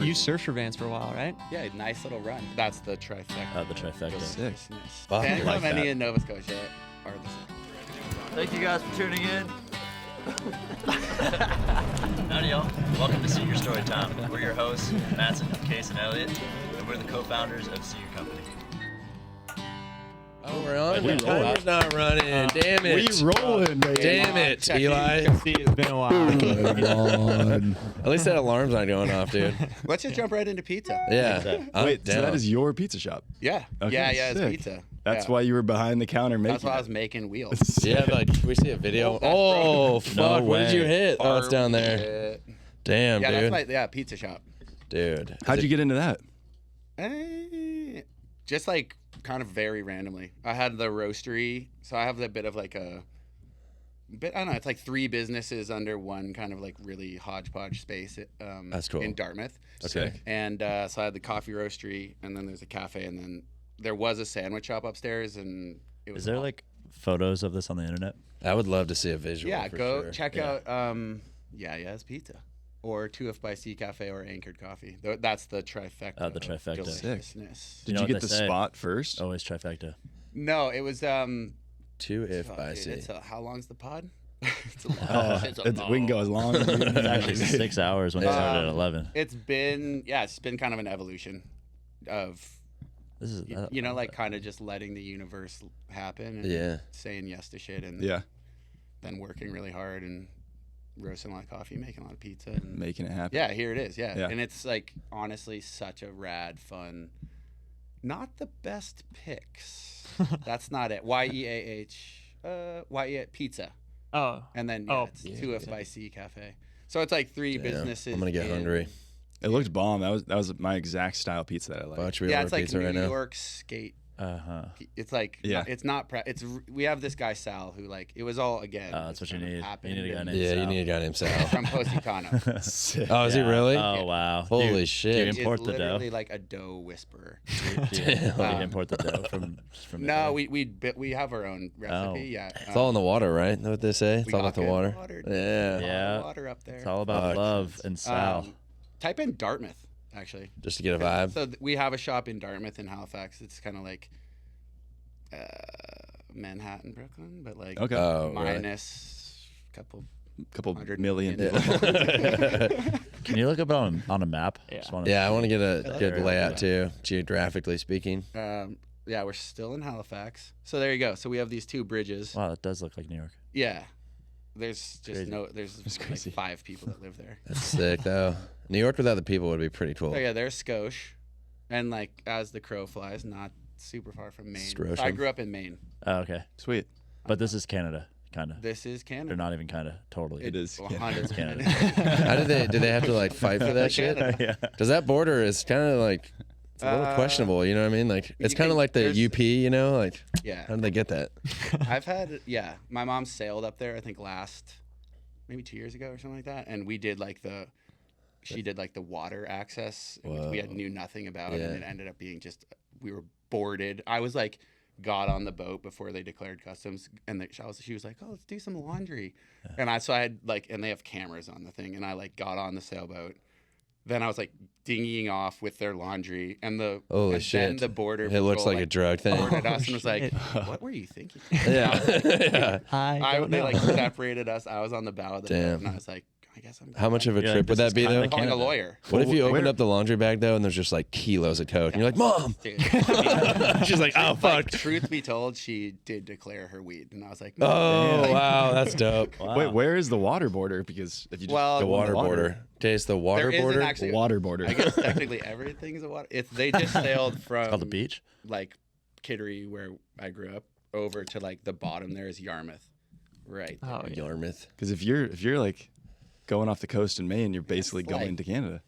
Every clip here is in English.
You surfed for Vans for a while, right? Yeah, nice little run. That's the trifecta. The trifecta. Sick. Fuck, I like many that. in Nova Scotia are the same. Thank you guys for tuning in. Howdy, y'all. Welcome to Seager Storytime. We're your hosts, Mattson, Case, and Elliott, and we're the co-founders of Seager Company. Oh, we're on. We The timer's not running. Damn it. We rolling, baby. Damn it, Eli. See, it's been a while. At least that alarm's not going off, dude. Let's just jump right into pizza. Yeah. I'm Wait, so down. that is your pizza shop? Yeah. Okay, yeah, it's sick. pizza. That's Yeah. why you were behind the counter making That's why I was it. making wheels. Yeah, like, we see a video. Oh, fuck. What did you hit? Oh, it's down there. Damn, Yeah, dude. that's my pizza shop. Dude. How'd you get into that? Just like kind of very randomly. I had the roastery, so I have a bit of like a bit. I don't know. It's like 3 businesses under one kind of like really hodgepodge space. That's cool. In Dartmouth. Okay. And so I had the coffee roastery, and then there's a cafe, and then there was a sandwich shop upstairs, and it was. Is there like photos of this on the internet? I would love to see a visual. Yeah, for go sure. check Yeah. out. It's pizza. Or 2F by C Cafe or Anchored Coffee. That's the trifecta. Oh, the trifecta. of Sick. deliciousness. Did know you what get they the say? spot first? Always trifecta. No, it was 2 if fuck, by dude, C. how long's the pod? It's a long. We can go as long as It's actually 6 hours when it started at 11. It's been kind of an evolution of This is like kind of just letting the universe happen and Yeah. saying yes to shit and Yeah, then working really hard and roasting a lot of coffee, making a lot of pizza and making it happen. yeah, here it is. Yeah. Yeah. And it's like honestly such a rad, fun, not the best picks. That's not it. YEAH pizza. Oh, And then it's yeah, 2F by C Cafe. So it's like 3 Damn, businesses. I'm going to get hungry. It looked bomb. That was my exact style pizza that I like. Watch, we Yeah, order it's like pizza New right now. York skate. It's like Yeah. it's not we have this guy Sal who like it was all again. That's what you kind of need. happened You need a guy and- named Yeah, you Sal. need a guy named Sal. from Positano. Sick. Oh, is he Yeah. really? Oh, wow. Holy Do you shit. import It's the dough? literally like a dough whisperer. Do you import the dough from No, Italy? we have our own recipe. Oh. Yeah, It's all in the water, right? Know what they say? It's we all got about the good water. dude. Yeah. Yeah. Water up there. It's all about Fuck. love and Sal. Type in Dartmouth actually. Just to get a vibe. So we have a shop in Dartmouth and Halifax. It's kind of like Manhattan, Brooklyn, but like Okay. Oh, really? minus a couple Couple 100 million. Can you look up on a map? Yeah. Just wanna- Yeah, I want to get a good Yeah. layout too, geographically speaking. Yeah, we're still in Halifax. So there you go. So we have these 2 bridges. Wow, that does look like New York. Yeah. There's just crazy. there's like crazy. 5 people that live there. That's sick though. New York without the people would be pretty cool. So yeah, there's Scotia. And like as the crow flies, not super far from Maine. Strosham. I grew up in Maine. Oh, okay. Sweet. But this is Canada, kind of. This is Canada. They're not even kind of. Totally. It is. 100 Canada. How did they have to like fight for that shit? Yeah. Because that border is kind of like it's a little questionable. You know what I mean? Like it's you kind of can- like the there's- UP. You know, like Yeah. how did they get that? I've had my mom sailed up there I think maybe 2 years ago or something like that, and we did like she did like the water access, which we knew nothing about, Yeah. and it ended up being just we were boarded. I was like got on the boat before they declared customs, and she was like, "Oh, let's do some laundry," and I had like, and they have cameras on the thing, and I like got on the sailboat. Then I was like dinghying off with their laundry, and Holy then shit! the border It looks patrol, like a drug thing. boarded us and was like, "What were you thinking?" Yeah. Yeah. They like separated us. I was on the bow of the boat, Damn. and I was like, I guess I'm How much of a You're trip like, would this that is be kinda though? like calling a Canada. lawyer. What if you Where- opened up the laundry bag though, and there's just like kilos of coke, and you're like, "Mom!" Dude, She's like, "Oh fuck!" truth be told, she did declare her weed, and I was like, Oh wow, that's dope. Wow. Wait, where is the water border? Because if you just Well, The the water water. border. Okay, it's the water there isn't border. actually the water border. I guess technically everything's a water. They just sailed from Called the beach. like Kittery, where I grew up, over to like the bottom. There is Yarmouth, right? there. Oh, yeah. Yarmouth. Because if you're like going off the coast in Maine, you're basically like- going into Canada.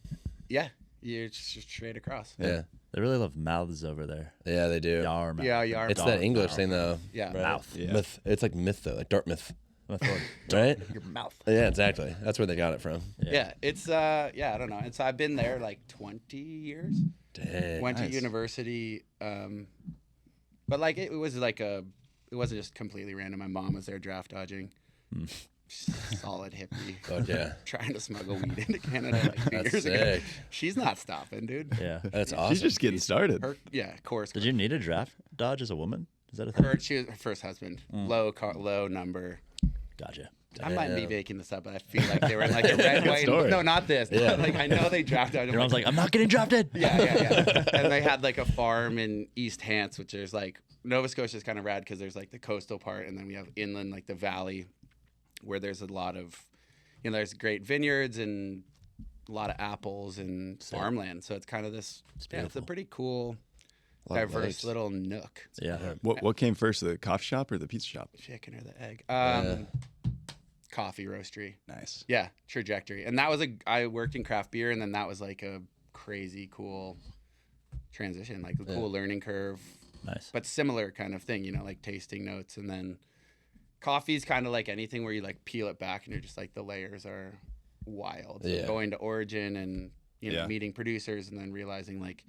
Yeah, you're just straight across. Yeah, They really love mouths over there. yeah, they do. Yarmouth. Yeah, Yarmouth. It's that English thing though. Yeah. right? Mouth. Yeah. Myth. It's like myth though, like Dartmouth, Mouth. right? Your mouth. Yeah, exactly. That's where they got it from. Yeah, it's I don't know. And so I've been there like 20 years. Dang. Went to nice. university, but like it was like it wasn't just completely random. My mom was there draft dodging. solid hippie. Fuck yeah. Trying to smuggle weed into Canada like 2 years ago. sick. She's not stopping, dude. Yeah. That's awesome. She's just getting started. Her, of course. Did you need a draft dodge as a woman? Is that a thing? She was her first husband. Low number. Gotcha. I might be making this up, but I feel like they were in like a red, white. story. No, not this. Yeah. Like I know they drafted out. Your mom's like, I'm not getting drafted. Yeah. And they had like a farm in East Hants, which is like Nova Scotia is kind of rad because there's like the coastal part, and then we have inland, like the valley, where there's a lot of, there's great vineyards and a lot of apples and farmland. So it's kind of this. It's a pretty cool, diverse little nook. Yeah. What came first, the coffee shop or the pizza shop? Chicken or the egg? Coffee roastery. Nice. Yeah, trajectory. And that was I worked in craft beer, and then that was like a crazy cool transition, like a cool learning curve. Nice. But similar kind of thing, like tasting notes. And then coffee's kind of like anything where you like peel it back and you're just like the layers are wild. So going to origin and meeting producers and then realizing like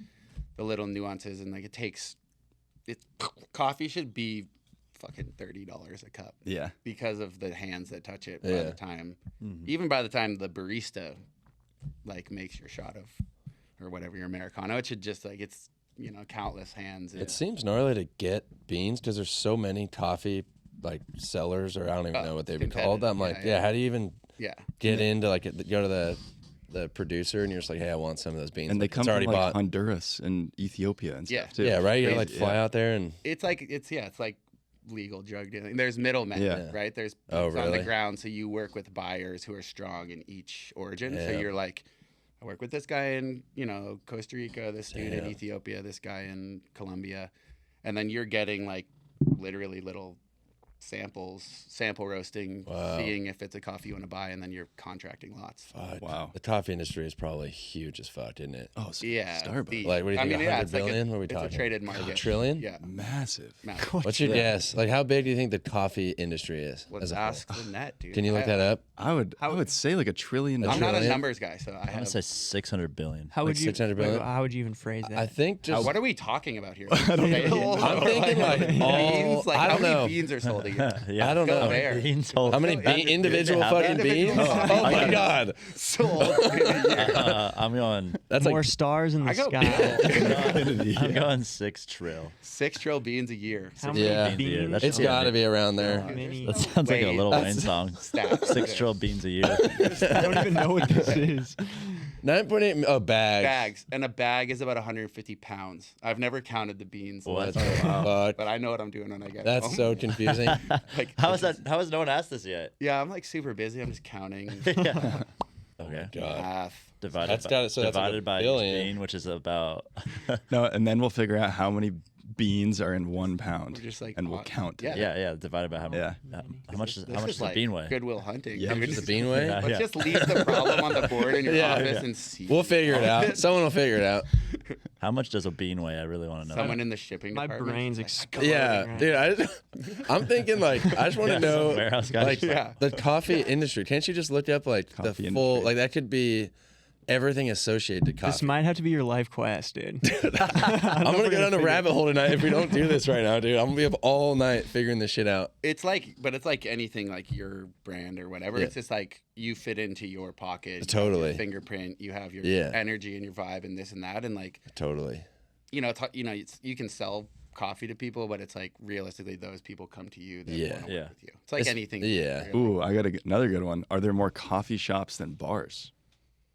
the little nuances and like coffee should be fucking $30 a cup. Yeah. Because of the hands that touch it by the time, even by the time the barista like makes your shot of or whatever your Americano, it should just like it's countless hands. It seems gnarly to get beans because there's so many coffee like sellers, or I don't even know what they'd be called. I'm like, how do you even get into like go to the producer and you're just like, hey, I want some of those beans. And they like, come from like Honduras and Ethiopia and stuff too. Yeah, right. You gotta like fly out there and it's like legal drug dealing. There's middlemen, right? There's really? on the ground, so you work with buyers who are strong in each origin. So you're like, I work with this guy in Costa Rica, this dude in Ethiopia, this guy in Colombia, and then you're getting like literally little sample roasting, seeing if it's a coffee you want to buy, and then you're contracting lots. Fuck. Wow. The coffee industry is probably huge as fuck, isn't it? Oh, yeah. Starbucks. Like, what do you think, 100 it's billion? Like What are we talking? It's a traded market. A trillion? Yeah. Massive. What's your guess? Like, how big do you think the coffee industry is? Let's ask the net, dude. Can you look that up? I would say like $1 trillion. I'm not a numbers guy, so I'm gonna say 600 billion. How would you? 600 billion? How would you even phrase that? I think just. What are we talking about here? I don't know. I'm thinking like all. beans. Like I don't how know. many beans are sold a year? Yeah. I don't Go know. there. Beans sold. How many individual have fucking beans? individual Oh my god. Sold in a year. I'm going. That's More like stars in the I go sky. I'm going 6 trill. 6 trill beans a year. How many Yeah. beans? That's it's Yeah. got to be around there. How many? That sounds like a Wait, Lil Wayne song. Stats. 6 trill beans a year. I don't even know what this is. 9.8 bags. Bags. And a bag is about 150 pounds. I've never counted the beans. What? Fuck. But I know what I'm doing when I get That's home. so confusing. Like, How has no one asked this yet? yeah, I'm like super busy. I'm just counting. Yeah. Okay. God. Math. Divided That's by, got it, so that's like divided a by each billion. bean, which is about. No, and then we'll figure out how many beans are in 1 pound, We're just like, and we'll count. yeah. Yeah, divided by how many. Yeah. How much This does is the like bean weigh? Goodwill Hunting. Yeah. dude. Just the bean way? Yeah. Let's just leave the problem on the board in your office and see. We'll figure it out. Someone will figure it out. How much does a bean weigh? I really want to know. Someone in the shipping My department. brain's Like, exploding. Yeah, right dude. I'm thinking like I just want to Yeah, know some warehouse guy. like Yeah. the coffee industry. Can't you just look up like the Coffee full industry. like that could be everything associated to This coffee. might have to be your life quest, dude. I'm gonna go down a rabbit hole tonight if we don't do this right now, dude. I'm gonna be up all night figuring this shit out. It's like, but it's like anything, like your brand or whatever. Yeah. It's just like you fit into your pocket, you have Totally. your fingerprint, you have your Yeah. energy and your vibe and this and that, and like Totally. you can sell coffee to people, but it's like realistically those people come to you. They Yeah. want to Yeah. work with you. It's like anything. Yeah. really. Ooh, I got another good one. Are there more coffee shops than bars?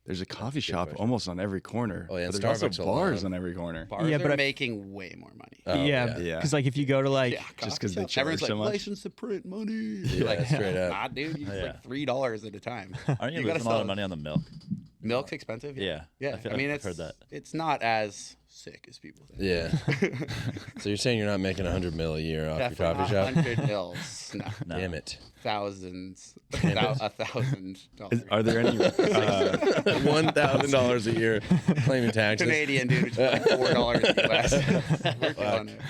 There's a coffee good shop question. almost on every corner. Oh, yeah, but and there's Starbucks also a lot. bars on every corner. Bars Yeah, are but I- making way more money. Oh, yeah, yeah. because like if you go to like, Yeah, Just 'cause coffee they shops. charge Everyone's so like, much? license to print money. Yeah, Like, straight up. nah, dude, you use Yeah. like $3 at a time. Aren't you, gotta losing a lot sell of money on the milk? Milk's expensive. Yeah. Yeah. I feel I mean, like it's I've heard that. It's not as sick as people think. Yeah. So you're saying you're not making 100 mil a year off your Definitely coffee not shop? 100 mils. No. No. Damn it. Thousands. $1,000. Are there any? $1,000 a year claiming taxes. Canadian, dude, which is like $4 US. We're killing it.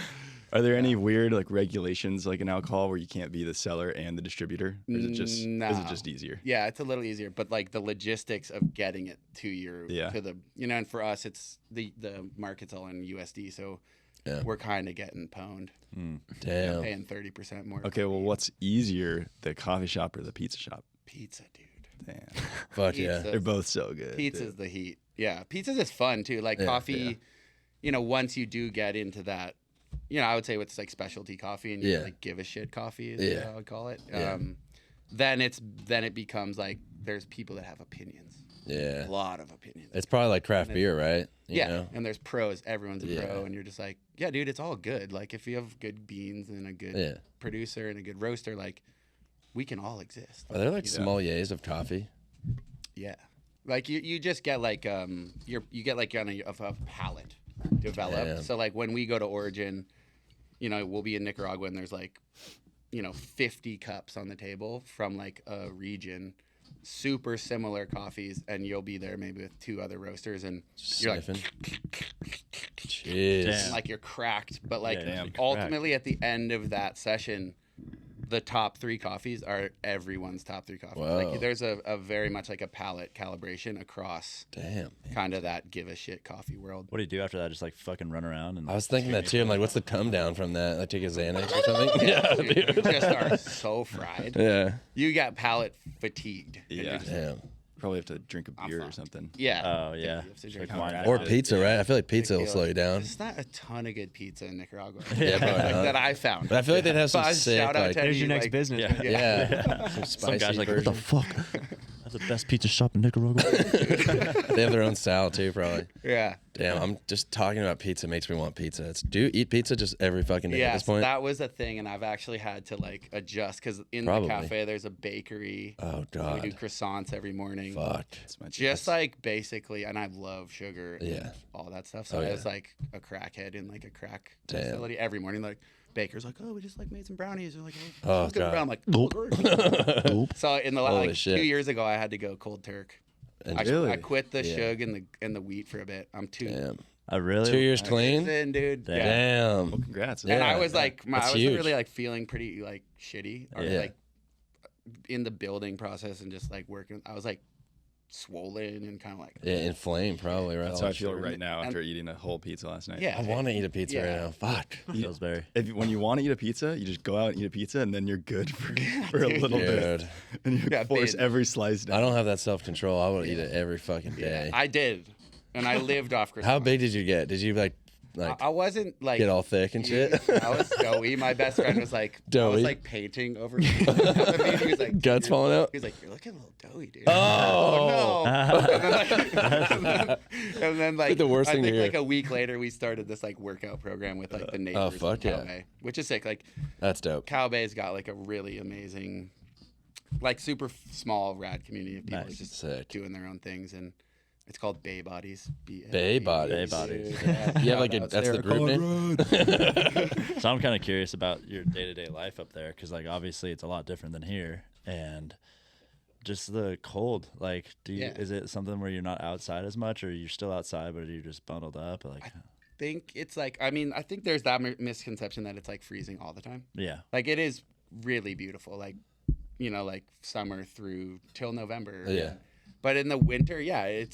Are there any weird like regulations like in alcohol where you can't be the seller and the distributor? Or is it just No. easier? Yeah, it's a little easier, but like the logistics of getting it to your Yeah. to the and for us it's the market's all in USD, so we're kind of getting pwned. Damn. Paying 30% more. Okay, well, what's easier, the coffee shop or the pizza shop? Pizza, dude. Damn. Fuck yeah. Pizza's- They're both so good. Pizza's dude. the heat. Yeah, pizza's just fun too. Like coffee, once you do get into that, I would say it's like specialty coffee and you like give a shit coffee is what I would call it. Yeah. Then it becomes like there's people that have opinions. Yeah. A lot of opinions. It's probably like craft beer, right? You know? And there's pros. Everyone's a pro, and you're just like, yeah, dude, it's all good. Like if you have good beans and a good producer and a good roaster, like we can all exist. Are there like sommeliers of coffee? Yeah, like you just get like you get like a palate developed. Damn. So like when we go to Origin, we'll be in Nicaragua and there's like 50 cups on the table from like a region, super similar coffees, and you'll be there maybe with 2 other roasters and you're Sniffing. like Jeez. like you're cracked, but like damn. ultimately at the end of that session, the top 3 coffees are everyone's top 3 coffees. Whoa. Like there's a very much like a palate calibration across Damn. kind of that give a shit coffee world. What do you do after that? Just like fucking run around and I was thinking that too. I'm like, what's the come down from that? Like take a Xanax or something? Yeah, You dude. just are so fried. Yeah. You got palate fatigued. And Yeah. you're just- Damn. Probably have to drink a beer or fucked. something. Yeah. Oh, yeah. You have to Just drink like wine more. after. Or pizza, right? I feel like pizza will slow you down. There's not a ton of good pizza in Nicaragua Yeah, probably not. that I found. But I feel like they'd have some Buzz, sick, shout out like, to There's any, your next like- business. Yeah. man. yeah, some Some spicy guy's like, version. what the fuck? That's the best pizza shop in Nicaragua. They have their own style too, probably. Yeah. Damn, I'm just talking about pizza makes me want pizza. Do you eat pizza just every fucking day at Yeah, this so point? that was a thing, and I've actually had to like adjust because in Probably. the cafe there's a bakery. Oh We god. do croissants every morning. Fuck. That's my Just like basically, and I love sugar and Yeah. all that stuff. So Oh, I yeah. was like a crackhead in like a crack Damn. facility every morning. Like baker's like, oh, we just like made some brownies. They're like, hey, Oh, let's go God. brown. I'm like, so in the Holy like shit. 2 years ago, I had to go cold turk. I Really? quit the Yeah. shug and the wheat for a bit. I'm Damn. I really 2 years clean? in, dude. Damn. Yeah. Damn. Well, congrats. And Yeah. I was like, I That's wasn't huge. really like feeling pretty like shitty or Yeah. like in the building process and just like working. I was like swollen and kind of like Yeah, inflamed probably, right? That's All how I that feel sugar. right now after eating a whole pizza last night. yeah. I want to eat a pizza Yeah. right now. Fuck. Pillsbury. When you want to eat a pizza, you just go out and eat a pizza, and then you're good for a little bit. Dude, And you Yeah, force big. every slice down. I don't have that self control. I would eat it every fucking day. I did, and I lived off croissants. How big did you get? Did you like I wasn't like get all thick and shit? I was doughy. My best friend was like, I Doughy? was like painting over me. He was like, Guts falling out? He was like, you're looking a little doughy, dude. Oh. no. and then like The worst I thing to think hear. like a week later we started this like workout program with like the neighbors in fuck yeah. Cow Bay, which is sick. Like That's dope. Cow Bay's got like a really amazing, like super small rad community of people Nice. just Sick. doing their own things, and it's called Bay Bodies. Bay Bodies. Bay Bodies. Yeah. You have like a that's the group name. So I'm kind of curious about your day-to-day life up there, because like obviously it's a lot different than here, and just the cold. Like, is it something where you're not outside as much, or you're still outside but you're just bundled up? Like, Think it's like, I mean, I think there's that misconception that it's like freezing all the time. yeah, Like it is really beautiful, like like summer through till November. Yeah. But in the winter, yeah,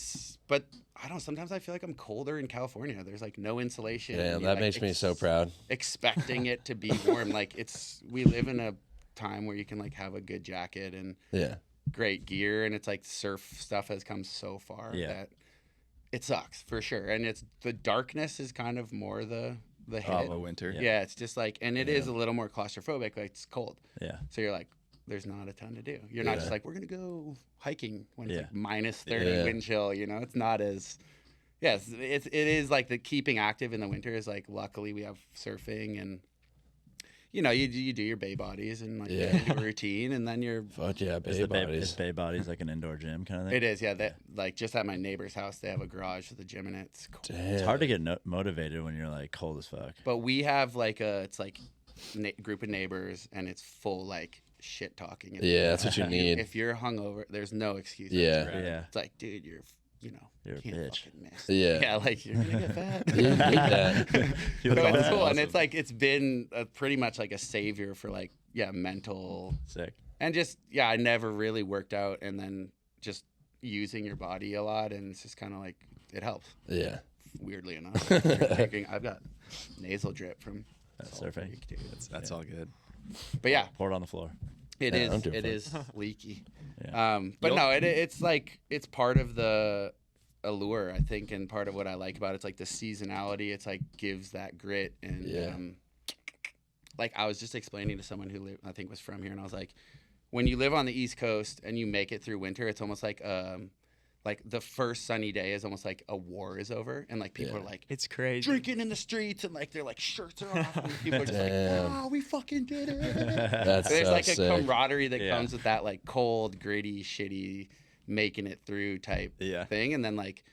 but I don't. Sometimes I feel like I'm colder in California. There's like no insulation. Damn, and that you're, like, makes me so proud. Expecting it to be warm, like we live in a time where you can like have a good jacket and Yeah. great gear, and it's like surf stuff has come so far that it sucks for sure. And it's the darkness is kind of more the hit. the winter. Yeah, it's just like, and it is a little more claustrophobic. Like it's cold, yeah, so you're like, there's not a ton to do. You're not just like, we're gonna go hiking when it's Yeah. like minus 30 Yeah. wind chill. It's not as, yes, it is like the keeping active in the winter is like. Luckily, we have surfing and. You do your Bay Bodies and like Yeah. get into a routine, and then you're. Fuck yeah, is Bay the Bay, Bodies. is Bay Bodies like an indoor gym kind of thing? It is, yeah. That like just at my neighbor's house, they have a garage with a gym in it. It's cool. Damn. It's hard to get motivated when you're like cold as fuck. But we have like it's like group of neighbors, and it's full like shit talking. Yeah, that's what you need. If you're hungover, there's no excuse. Yeah. Yeah. It's like, dude, you're You're a can't bitch. fucking miss. Yeah. Yeah, like you're gonna get fat. Yeah, you need that. So it's That's cool, and awesome. it's like it's been pretty much like a savior for like mental Sick. and just I never really worked out, and then just using your body a lot, and it's just kind of like it helps. Yeah. weirdly enough. I've got nasal drip from Salt surfing. Creek, dude. That's all good. But yeah, Pour it on the floor. it Yeah, is. I'm doing It fine. is leaky. Yeah. But no, it's like it's part of the allure, I think, and part of what I like about it's like the seasonality. It's like gives that grit and like I was just explaining to someone who I think was from here, and I was like, when you live on the East Coast and you make it through winter, it's almost like the first sunny day is almost like a war is over, and like people are like It's crazy. drinking in the streets, and like they're like shirts are off, and people are just like, oh, we fucking did it. That's There's so like a sick. camaraderie that Yeah. comes with that like cold, gritty, shitty, making it through type thing, and then like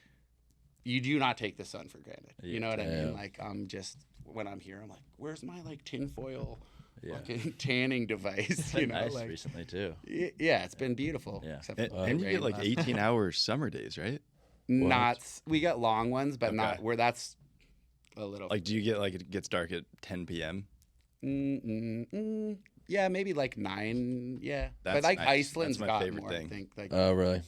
you do not take the sun for granted. You know what I mean? Like I'm just when I'm here, I'm like, where's my like tinfoil fucking tanning device? You know, Nice like recently too. yeah, it's been beautiful. Yeah. Except for the And you rain get like last- 18-hour summer days, right? Not we got long ones, but Okay. not where that's a little Like, do you get like it gets dark at 10 p.m.? Yeah, maybe like 9. Yeah, but That's like nice. Iceland's That's my got favorite more. thing. I think like Oh, really?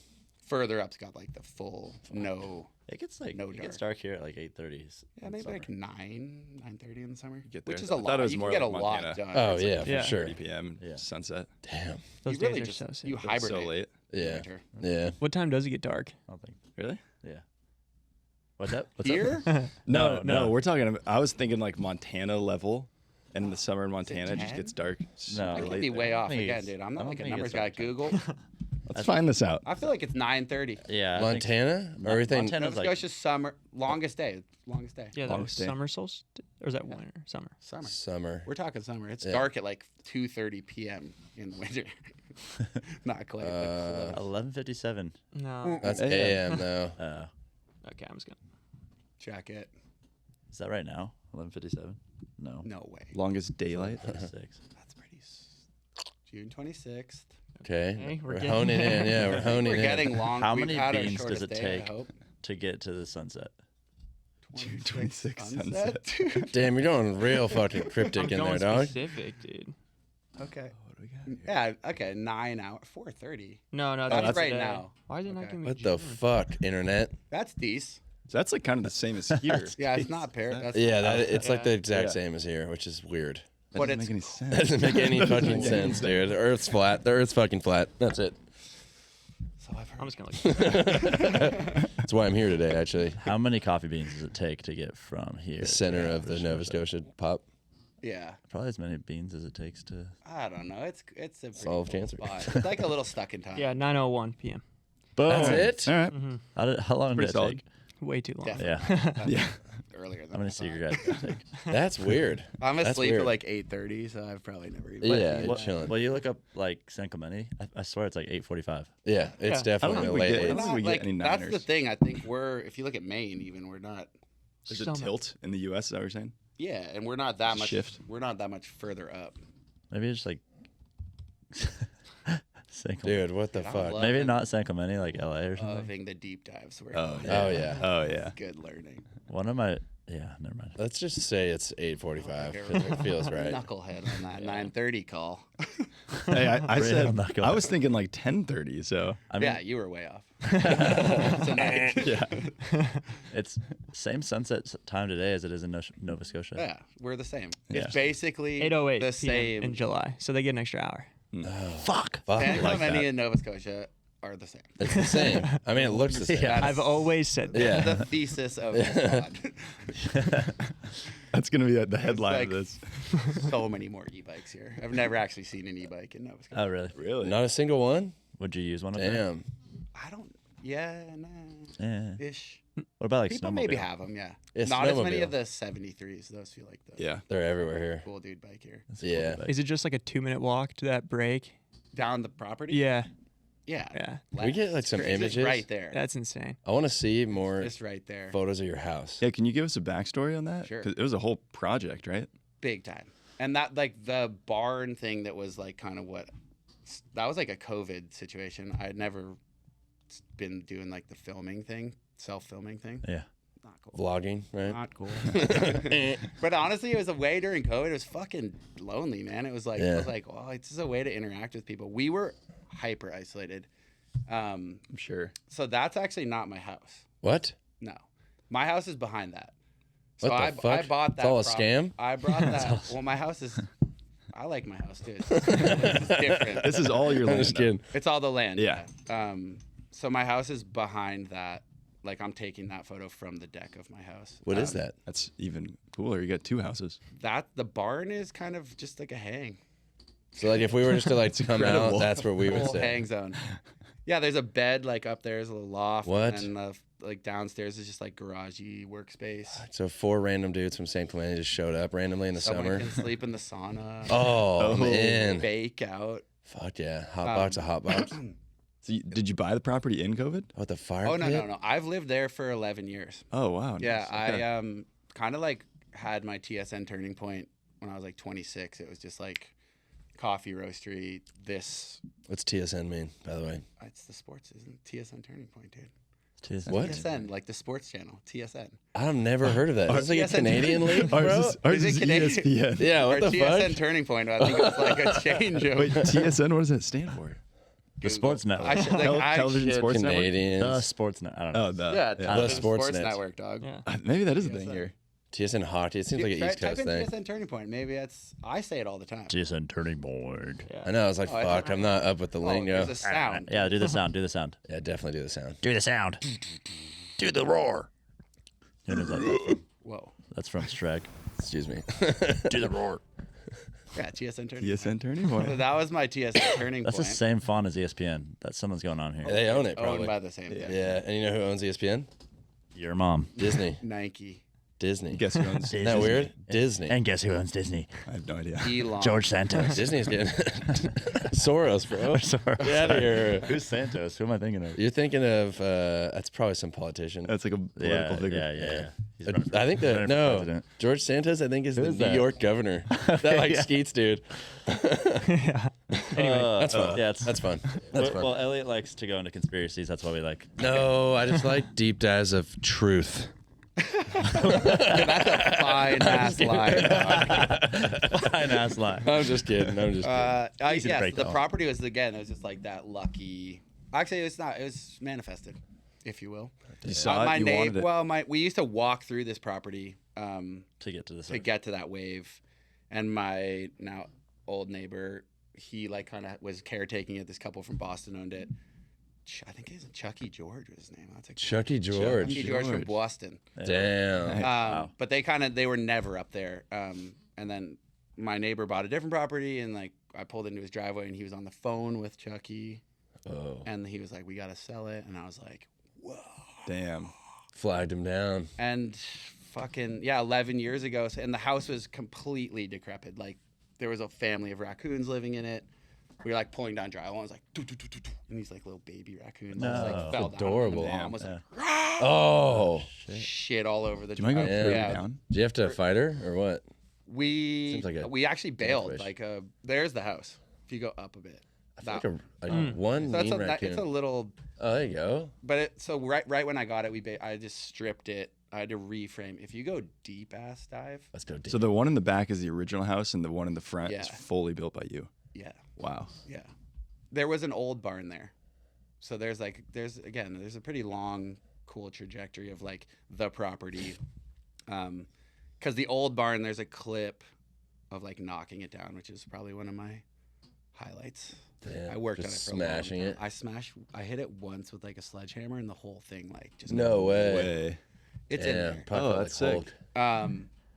further up's got like the full no. It gets like No it gets dark. dark here at like 8:30. Yeah, maybe like 9:30 in the summer. Get Which there. is a I thought lot. it was You more can get a like lot Montana. done. Oh, It's like yeah, for Yeah. sure. 30 p.m. Yeah. sunset. Damn. Those you days really are just so sick. you It's hibernate. so late. in Yeah. winter. Yeah. What time does it get dark? I don't think. Really? Yeah. What's up? What's Here? up? No, no. We're talking about, I was thinking like Montana level. And in the summer in Montana, it just 10? gets dark. No. super I could late be there. way off think again, it's- dude. I'm I not don't like a think numbers it's guy. dark. Google. Let's find this out. I feel like it's 9:30. Yeah. I think- Montana? Or everything? Montana's Nova like Scotia summer longest day. Longest day. Yeah, that was Longest day. summer solstice, or is that winter? Summer. Summer. Summer. We're talking summer. It's Yeah. dark at like 2:30 p.m. in the winter. Not quite. but close. 11:57. No. That's Yeah. AM, though. Okay, I'm just gonna. Jacket. Is that right now? 11:57. No. No way. Longest daylight. 36. That's pretty. June 26th. Okay. Okay, we're We're getting honing in. there. Yeah, we're honing We're in. getting long. How we've many had our beans does shortest it day, I take hope. to get to the sunset? 26 Sunset. Damn, you're going real fucking I'm cryptic in going there, dog. specific, dude. Okay. What do we got here? Yeah. Okay. 9 hours. 4:30. No, That's that's right today. now. Why is it not Okay. giving me What the June? fuck, internet? That's decent. So that's like kind of the same as here. Yeah, it's not Paris. That's Yeah, it's like the Yeah. exact Yeah. same as here, which is weird. That But doesn't it's- make any sense. Doesn't make any Doesn't fucking make any sense, dude. The Earth's flat. The Earth's fucking flat. That's it. So I've heard. I'm just gonna. That's why I'm here today, actually. How many coffee beans does it take to get from here? The center of the Nova Scotia pop. Yeah. Probably as many beans as it takes to. I don't know. It's a pretty Solve cool cancer. spot. It's like a little stuck in time. Yeah, 9:01 p.m. Boom. That's it? All right. How long did Pretty it solid. take? Way too long. Definitely. Yeah. Yeah. Earlier than How many I thought. Seager guys did it take? That's weird. I'm That's asleep weird. at like 8:30, so I've probably never even. Yeah, But- you're chilling. Well, you look up like San Clemente. I swear it's like 8:45. Yeah, it's Yeah. definitely think a we late get- We're I eight. don't think not, we get like, any that's the Niners. thing. I think if you look at Maine, even we're not. There's Still a not- tilt in the U.S. Is that what you're saying? Yeah, and we're not that much. Shift. We're not that much further up. Maybe it's like San Clemente. Dude, what the Dude, I fuck? love- Maybe not San Clemente, like LA or something. Loving the deep dives. We're Oh, going. Oh, yeah. Oh, yeah. Good learning. One of my never mind. Let's just say it's 8:45 because it feels right. Knucklehead on that 9:30 call. Hey, I Real said knucklehead. I was thinking like 10:30. So I mean, Yeah, you were way off. Tonight. yeah. it's same sunset time today as it is in Nova Scotia. Yeah, we're the same. Yeah. It's basically 8:08 the p.m. same. in July, so they get an extra hour. Fuck. San like Clemente that. and Nova Scotia are the same. It's the same. I mean, it looks the same. Yeah. I've always said that. Yeah. The thesis of this pod. That's gonna be the headline like- of this. So many more e-bikes here. I've never actually seen an e-bike in Nova Scotia. Oh really? Really? Not a single one? Would you use one of them? Damn. I don't. Yeah, nah. Yeah. Ish. What about like People snowmobile? maybe have them. Yeah. Yeah, Not as many snowmobile. of the 73s. Those feel like the Yeah. They're everywhere here. cool dude bike here. Yeah. Is it just like a 2-minute walk to that break? Down the property. Yeah, Yeah. yeah. Can we get, like, some It's just images? right there. That's insane. I want to see more Just right there. photos of your house. Yeah. Can you give us a backstory on that? Sure. 'Cause it was a whole project, right? Big time. And that like the barn thing that was like kind of that was like a COVID situation. I had never been doing like the filming thing, self-filming thing. Yeah. Not cool. Vlogging, right? Not cool. But honestly, it was a way during COVID. It was fucking lonely, man. It was like, I Yeah. was like, oh, it's just a way to interact with people. We were hyper isolated. I'm sure. So that's actually not my house. What? No. My house is behind that. So What the I fuck? bought that. It's all a scam? I brought that. Well, my house is. I like my house too. It's different. This is all your I'm land. just kidding. It's all the land. Yeah. So my house is behind that. Like I'm taking that photo from the deck of my house. What is that? That's even cooler. You got 2 houses. That the barn is kind of just like a hang. So like if we were just to like come incredible. out, that's where we would Whole stay. hang zone. Yeah, there's a bed like up there, there's a little loft. What? And then like downstairs is just like garagey workspace. So 4 random dudes from St. Clemente just showed up randomly in the Someone summer. can sleep in the sauna. Oh man, Bake out. fuck yeah, hot box, a hot box. So did you buy the property in COVID? What the fire? Oh no, pit? no. I've lived there for 11 years. Oh wow. Yeah, nice. Okay. I kind of like had my TSN turning point when I was like 26. It was just like coffee roastery. This What's TSN mean, by the way? it's the sports, isn't it? TSN turning point, dude. What? TSN, like the sports channel. TSN. I've never heard of that. Is this like a TSN Canadian league, bro? Ours Is it is Canadian? ESPN. Yeah, what or the TSN fuck? turning point. I think it's like a change of Wait, TSN, what does that stand for? The Sports Network. I should, like, I Television should- Sports Network? Canadians. The Sports Network. I don't know. Oh, the, Yeah, The Television Sports Sports Net. Network, dog. Yeah. Maybe that is a thing here. TSN hockey. It seems like an Dude, East Coast type in thing. TSN turning point. Maybe that's. I say it all the time. TSN turning board. I know. I was like, Oh, I fuck, thought- I'm not up with the Oh, lingo. there's a sound. Yeah, do the sound. Do the sound. Yeah, definitely do the sound. Do the sound. Do the roar. Who knows that? Whoa. That's from Shrek. Excuse me. Do the roar. Yeah, TSN turning. TSN turning So point. that was my TSN turning That's point. the same font as ESPN. That's something's going on here. They own it, Owned probably. by the same thing. Yeah, and you know who owns ESPN? Your mom. Disney. Nike. Disney. Guess who owns? Isn't that weird? Disney. And guess who owns Disney? I have no idea. Elon. George Santos. Disney's getting Soros, bro. Soros. Get out of here. Who's Santos? Who am I thinking of? You're thinking of that's probably some politician. That's like a political figure. Yeah. He's running for- I think running for no, president. George Santos. I think is the is New that? York governor. That like Yeah. Skeets dude. Yeah. Anyway, That's fun. Yeah, it's That's fun. That's fun. Well, Elliott likes to go into conspiracies. That's why we like. No, I just like deep dives of truth. That's a fine ass line. dog. Fine ass line. I'm just kidding. I'm just kidding. Easy to Yes, break the down. property was again. It was just like that lucky. Actually, it's not. It was manifested, if you will. You saw it. My You wanted neighbor. it. Well, we used to walk through this property To get to the to get to that wave, and my now old neighbor, he like kind of was caretaking it. This couple from Boston owned it. I think it was Chucky George was his name. That's a Chucky George. Chucky George from Boston. Damn. Wow. But they were never up there. And then my neighbor bought a different property, and like I pulled into his driveway, and he was on the phone with Chucky, Oh, and he was like, "We gotta sell it," and I was like, "Whoa!" Damn. flagged him down. And fucking yeah, 11 years ago, and the house was completely decrepit. Like there was a family of raccoons living in it. We were like pulling down drywall. I was like, doo, doo, doo, doo, doo. And these like little baby raccoons just like fell adorable. down. And the mom was like, Oh, shit all over the Do you mind going Yeah. further Yeah. down? do you have to fight her or what? We Seems like a we actually bailed. fish. Like there's the house. If you go up a bit, I feel That- like one so that's mean a, raccoon. it's a little. Oh, there you go. But so right when I got it, I just stripped it. I had to reframe. If you go deep ass dive, Let's go deep. So the one in the back is the original house, and the one in the front is Yeah. fully built by you. yeah, Wow. yeah. There was an old barn there, so there's a pretty long, cool trajectory of like the property, because the old barn there's a clip of like knocking it down, which is probably one of my highlights. Damn, I worked just on it for smashing a long it. time. I hit it once with like a sledgehammer, and the whole thing like just No way. Way. It's in Damn, there. probably Oh, felt that's like sick. Hulk.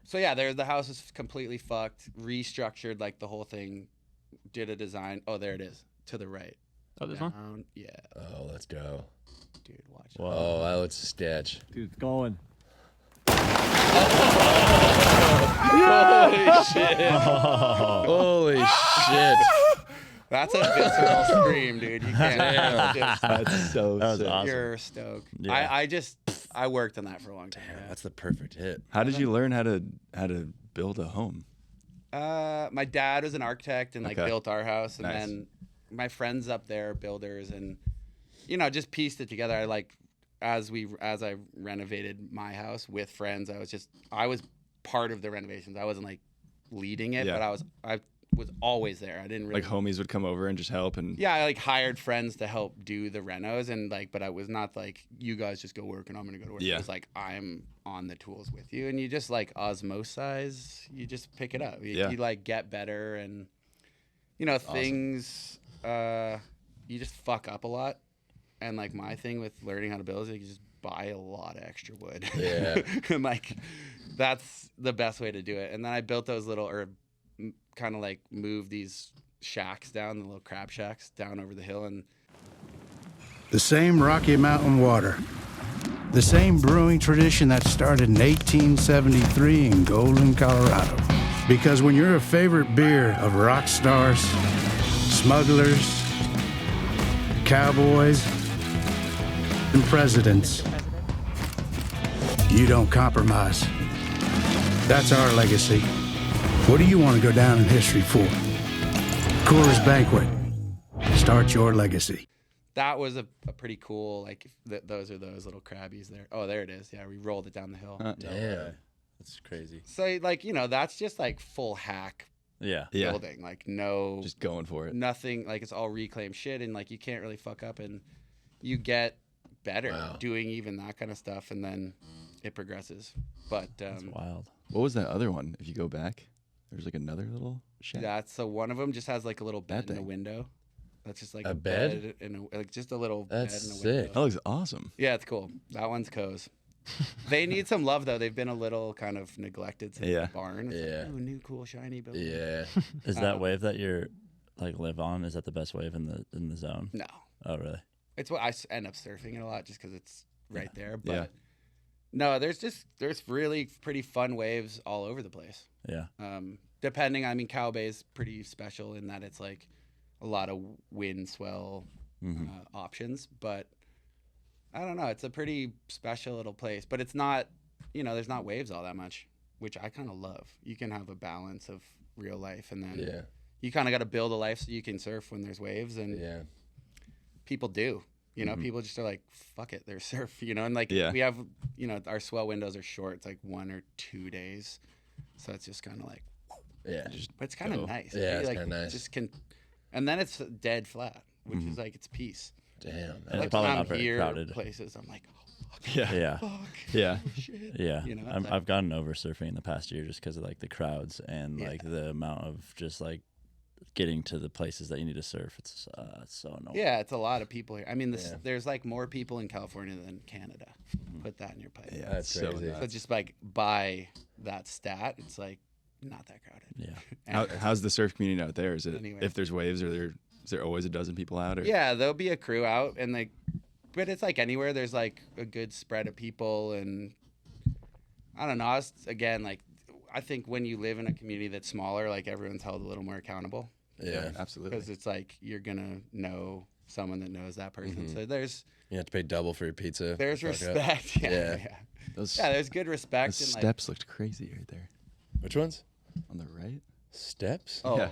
So yeah, the house is completely fucked, restructured like the whole thing. Did a design. Oh, there it is to the right. oh, this one? Down. Yeah, Oh, let's go. dude, watch. Whoa. Oh, that looks sketch. Dude, it's going. Holy shit! Holy shit! That's a visceral scream, dude. You can't. Just, That's so That was sick. awesome. You're stoked. Yeah. I worked on that for a long time. Damn, that's the perfect hit. How did you learn how to build a home? My dad was an architect and like Okay. built our house, and Nice. then my friends up there are builders, and just pieced it together. I like as I renovated my house with friends. I was part of the renovations. I wasn't like leading it, Yeah. but was always there. I didn't really Like homies would come over and just help and I like hired friends to help do the renos and like, but I was not like, you guys just go work and I'm gonna go to work. Yeah. It was like, I'm on the tools with you, and you just like osmosize. You just pick it up. You like get better, and things. You just fuck up a lot, and like my thing with learning how to build is like, you just buy a lot of extra wood. Yeah. And like that's the best way to do it. And then I built those little, or kind of like move these shacks down, the little crab shacks down over the hill. And the same Rocky Mountain water, the same brewing tradition that started in 1873 in Golden, Colorado. Because when you're a favorite beer of rock stars, smugglers, cowboys, and presidents, you don't compromise. That's our legacy. What do you want to go down in history for? Coors Banquet. Start your legacy. That was a pretty cool, like, those are those little crabbies there. Oh, there it is. Yeah, we rolled it down the hill. Damn. That's crazy. So, like, that's just, like, full hack building. Like, no... Just going for it. Nothing, like, it's all reclaimed shit, and, like, you can't really fuck up, and you get better doing even that kind of stuff, and then it progresses. But... That's wild. What was that other one, if you go back? There's, like, another little shack. That's so one of them just has, like, a little bed in the window. That's just, like, a bed? And like, just a little That's bed in a sick. window. That looks awesome. Yeah, it's cool. That one's Co's. They need some love, though. They've been a little kind of neglected since the barn. It's like, ooh, new, cool, shiny building. Yeah. Is that wave that you're like live on? Is that the best wave in the zone? No. Oh, really? It's what I end up surfing it a lot just because it's right there. But no, there's really pretty fun waves all over the place. Yeah. Depending, I mean, Cow Bay is pretty special in that it's like a lot of wind swell options, but I don't know. It's a pretty special little place, but it's not, there's not waves all that much, which I kind of love. You can have a balance of real life, and then you kind of got to build a life so you can surf when there's waves, and people do. People just are like, fuck it, there's surf, and like we have, our swell windows are short. It's like 1 or 2 days, so it's just kind of like, but it's kind of nice. Yeah, it's like, kind of nice. Just and then it's dead flat, which is like, it's peace. Damn. And Like it's probably when not I'm very here crowded. places, I'm like, oh, fuck, Yeah. fuck, Yeah. shit. Yeah. It's I've gotten over surfing in the past year just because of like the crowds and like the amount of just like getting to the places that you need to surf. It's so annoying. Yeah, it's a lot of people here. I mean, there's like more people in California than Canada. Put that in your pipe. Yeah, That's so crazy. So just like by that stat, it's like not that crowded. Yeah. How's the surf community out there? Is it Anyway. if there's waves, is there always a dozen people out? Or? Yeah, there'll be a crew out, and like, but it's like anywhere. There's like a good spread of people, and I don't know. I think when you live in a community that's smaller, like everyone's held a little more accountable. Yeah. Absolutely. Because it's like you're gonna know someone that knows that person. So there's You have to pay double for your pizza. there's Fuck up. respect. Yeah. Those, There's good respect. those And steps looked crazy right there Which ones? on the right. Steps? oh, Yeah.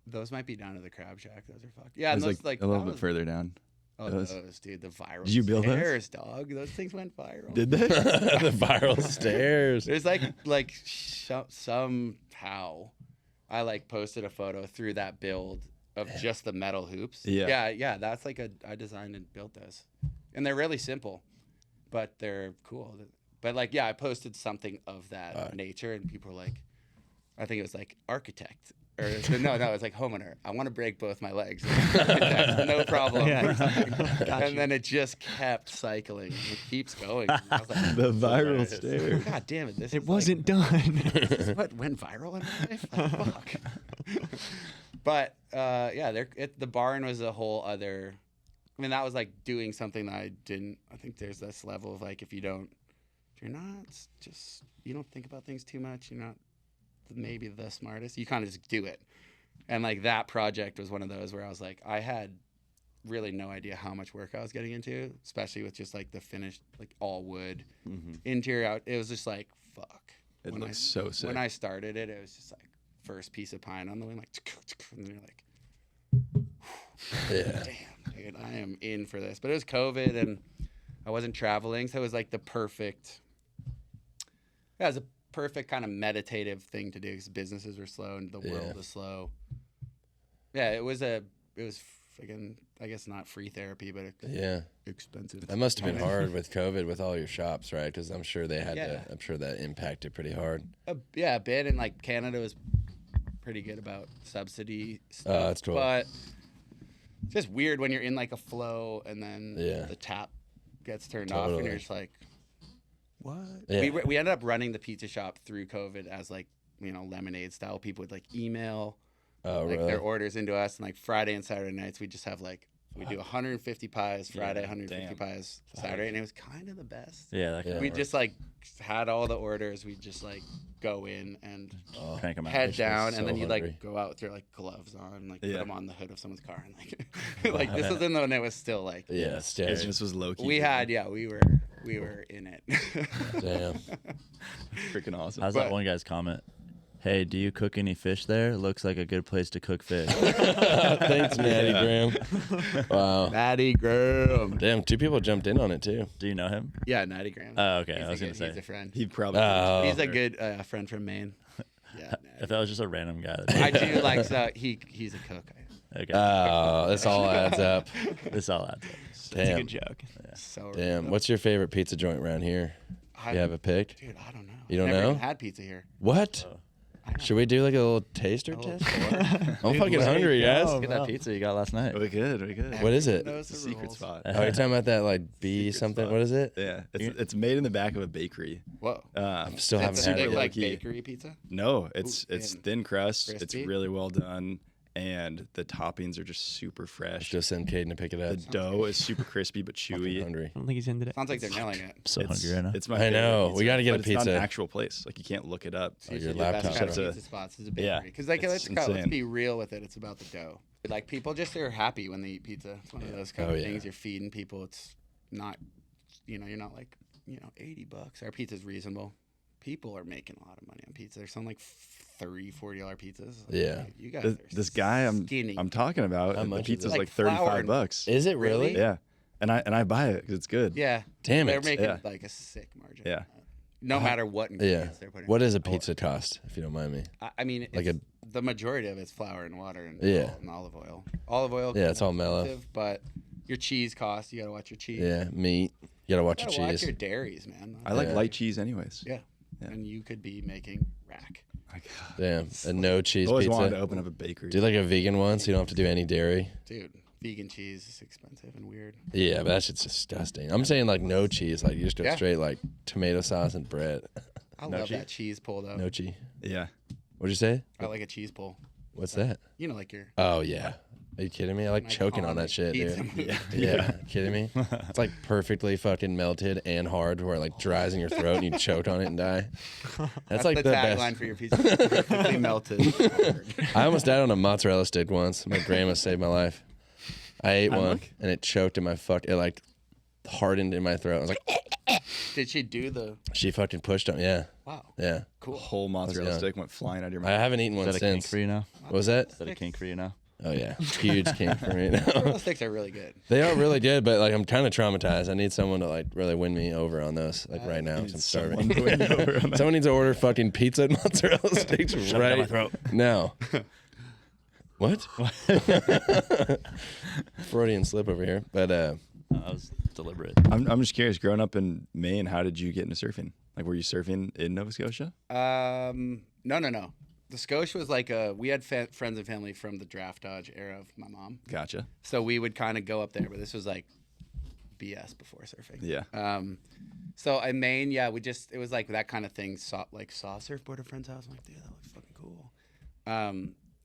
those might be down to the crab shack. Those are fucked. Yeah, and There's those like like a little that bit was- further down. Oh, those- those, dude, the viral Did you build those? stairs, dog. Those things went viral. Did they? The viral stairs. There's somehow I like posted a photo through that build of just the metal hoops. Yeah. That's like I designed and built those, and they're really simple, but they're cool. But like, I posted something of that nature, and people were like, I think it was like architect. Or no, it's like homeowner. I want to break both my legs. No problem. And then it just kept cycling. It keeps going. I was like, The viral stairs. God damn it! It wasn't done. This is what went viral in my life. Like, fuck. But the barn was a whole other. I mean, that was like doing something that I didn't. I think there's this level of like, if you don't think about things too much, you're not maybe the smartest. You kind of just do it. And like that project was one of those where I was like, I had really no idea how much work I was getting into, especially with just like the finished, like all wood interior out. It was just like, fuck. It looks so sick. When I started it, it was just like first piece of pine on the wind, like, and you're like, damn, dude, I am in for this. But it was COVID and I wasn't traveling, so it was like the perfect. Yeah, it was a perfect kind of meditative thing to do because businesses are slow and the world is slow. Yeah, it was friggin', I guess not free therapy, but expensive. That must have been hard with COVID with all your shops, right? Because I'm sure they had to. I'm sure that impacted pretty hard. A bit, and like Canada was pretty good about subsidy stuff. Oh, that's cool. But it's just weird when you're in like a flow and then the tap gets turned off and you're just like, what? Yeah. We ended up running the pizza shop through COVID as like, lemonade style. People would like email their orders into us, and like Friday and Saturday nights we just have like we do 150 pies Friday, 150 pies Saturday, and it was kind of the best. We just like had all the orders. We just like go in and head down, and then you like go out with your like gloves on, like put them on the hood of someone's car, and like this was when it was still like this was low key. We were in it. Damn, freaking awesome. How's that one guy's comment? Hey, do you cook any fish there? Looks like a good place to cook fish. Thanks, Matty Graham. Wow. Matty Graham. Damn, 2 people jumped in on it, too. Do you know him? Yeah, Matty Graham. Oh, okay. I was going to say. He's a friend. He probably he's a good friend from Maine. Yeah. If that was just a random guy. I do like, he's a cook. Okay. Oh, this all adds up. This all adds up. That's a good joke. Yeah. So damn. What's your favorite pizza joint around here? You have a pick? Dude, I don't know. You don't Never know? even had pizza here. What? Should we do like a little taster test? I'm fucking hungry, guys. Look at that pizza you got last night. We good. What is it? It's a secret spot. Oh, you're talking about that like B something? spot. What is it? Yeah, it's made in the back of a bakery. Whoa. Still haven't had it. Like bakery pizza? No, it's thin crust. Crispy? It's really well done, and the toppings are just super fresh. Just send Caden to pick it up. The dough is super crispy but chewy. Hungry. I don't think he's into it. Sounds like they're nailing it. I'm so hungry right now. It's my I know. favorite We got to get but a it's not pizza. an actual place. Like you can't look it up. It's usually your the best laptop. kind of So- pizza spots is a bakery. Yeah, Because like, it's let's insane. be real with it. It's about the dough. Like people just are happy when they eat pizza. It's one of those kind of things you're feeding people. It's not, you're not like, $80. Our pizza's reasonable. People are making a lot of money on pizza. There's some like $30, $40 pizzas. Like, Yeah. You guys This are guy skinny. I'm talking about, How the much is pizza's it? like Like flour and- $35. Is it really? Yeah, and I buy it because it's good. Yeah. Damn They're it. making Yeah. like a sick margin. Yeah. No matter what Yeah. ingredients they're putting. What does a pizza cost, if you don't mind me? I mean, Like it's, the majority of it's flour and water and, Yeah. and olive oil. Olive oil. Yeah, can it's be all mellow. expensive, But your cheese costs. You gotta watch your cheese. Yeah, meat. You gotta watch You your gotta watch cheese. your dairies, man. I like Yeah. light cheese anyways. Yeah. Yeah. And you could be making rack. Damn, a no cheese I always wanted to pizza. open up a bakery. Do like a vegan one, so you don't have to do any dairy. Dude, vegan cheese is expensive and weird. Yeah, but that shit's disgusting. I'm saying like no cheese, like you just go Yeah. straight like tomato sauce and bread. I love that cheese pull though. No cheese. Yeah. What'd you say? I like a cheese pull. What's that? Like your Oh yeah. Are you kidding me? I like choking on that shit, pizza dude. movie. Yeah, kidding me? It's like perfectly fucking melted and hard, where it like dries in your throat and you choke on it and die. That's like the the tagline best. for your pizza. Perfectly melted. I almost died on a mozzarella stick once. My grandma saved my life. I ate one and it choked in my it like hardened in my throat. I was like, Did she do the? she fucking pushed on. Yeah, Wow. yeah. Cool. Whole mozzarella young. stick went flying out of your I mouth. haven't eaten Is one that a kink since. for you now? What was that? Is that a kink for you now? Oh yeah, huge kink for me. Mozzarella sticks are really good. They are really good, but like I'm kind of traumatized. I need someone to like really win me over on those, like right now, 'cause I'm starving. Someone needs to order fucking pizza and mozzarella sticks right now. What? Freudian slip over here, but That was deliberate. I'm just curious. Growing up in Maine, how did you get into surfing? Like, were you surfing in Nova Scotia? No. The Scotia was like we had friends and family from the draft dodge era of my mom. Gotcha. So we would kind of go up there, but this was like BS before surfing. Yeah. So in Maine, yeah, it was like that kind of thing. Saw a surfboard at a friend's house. I'm like, dude, that looks fucking cool.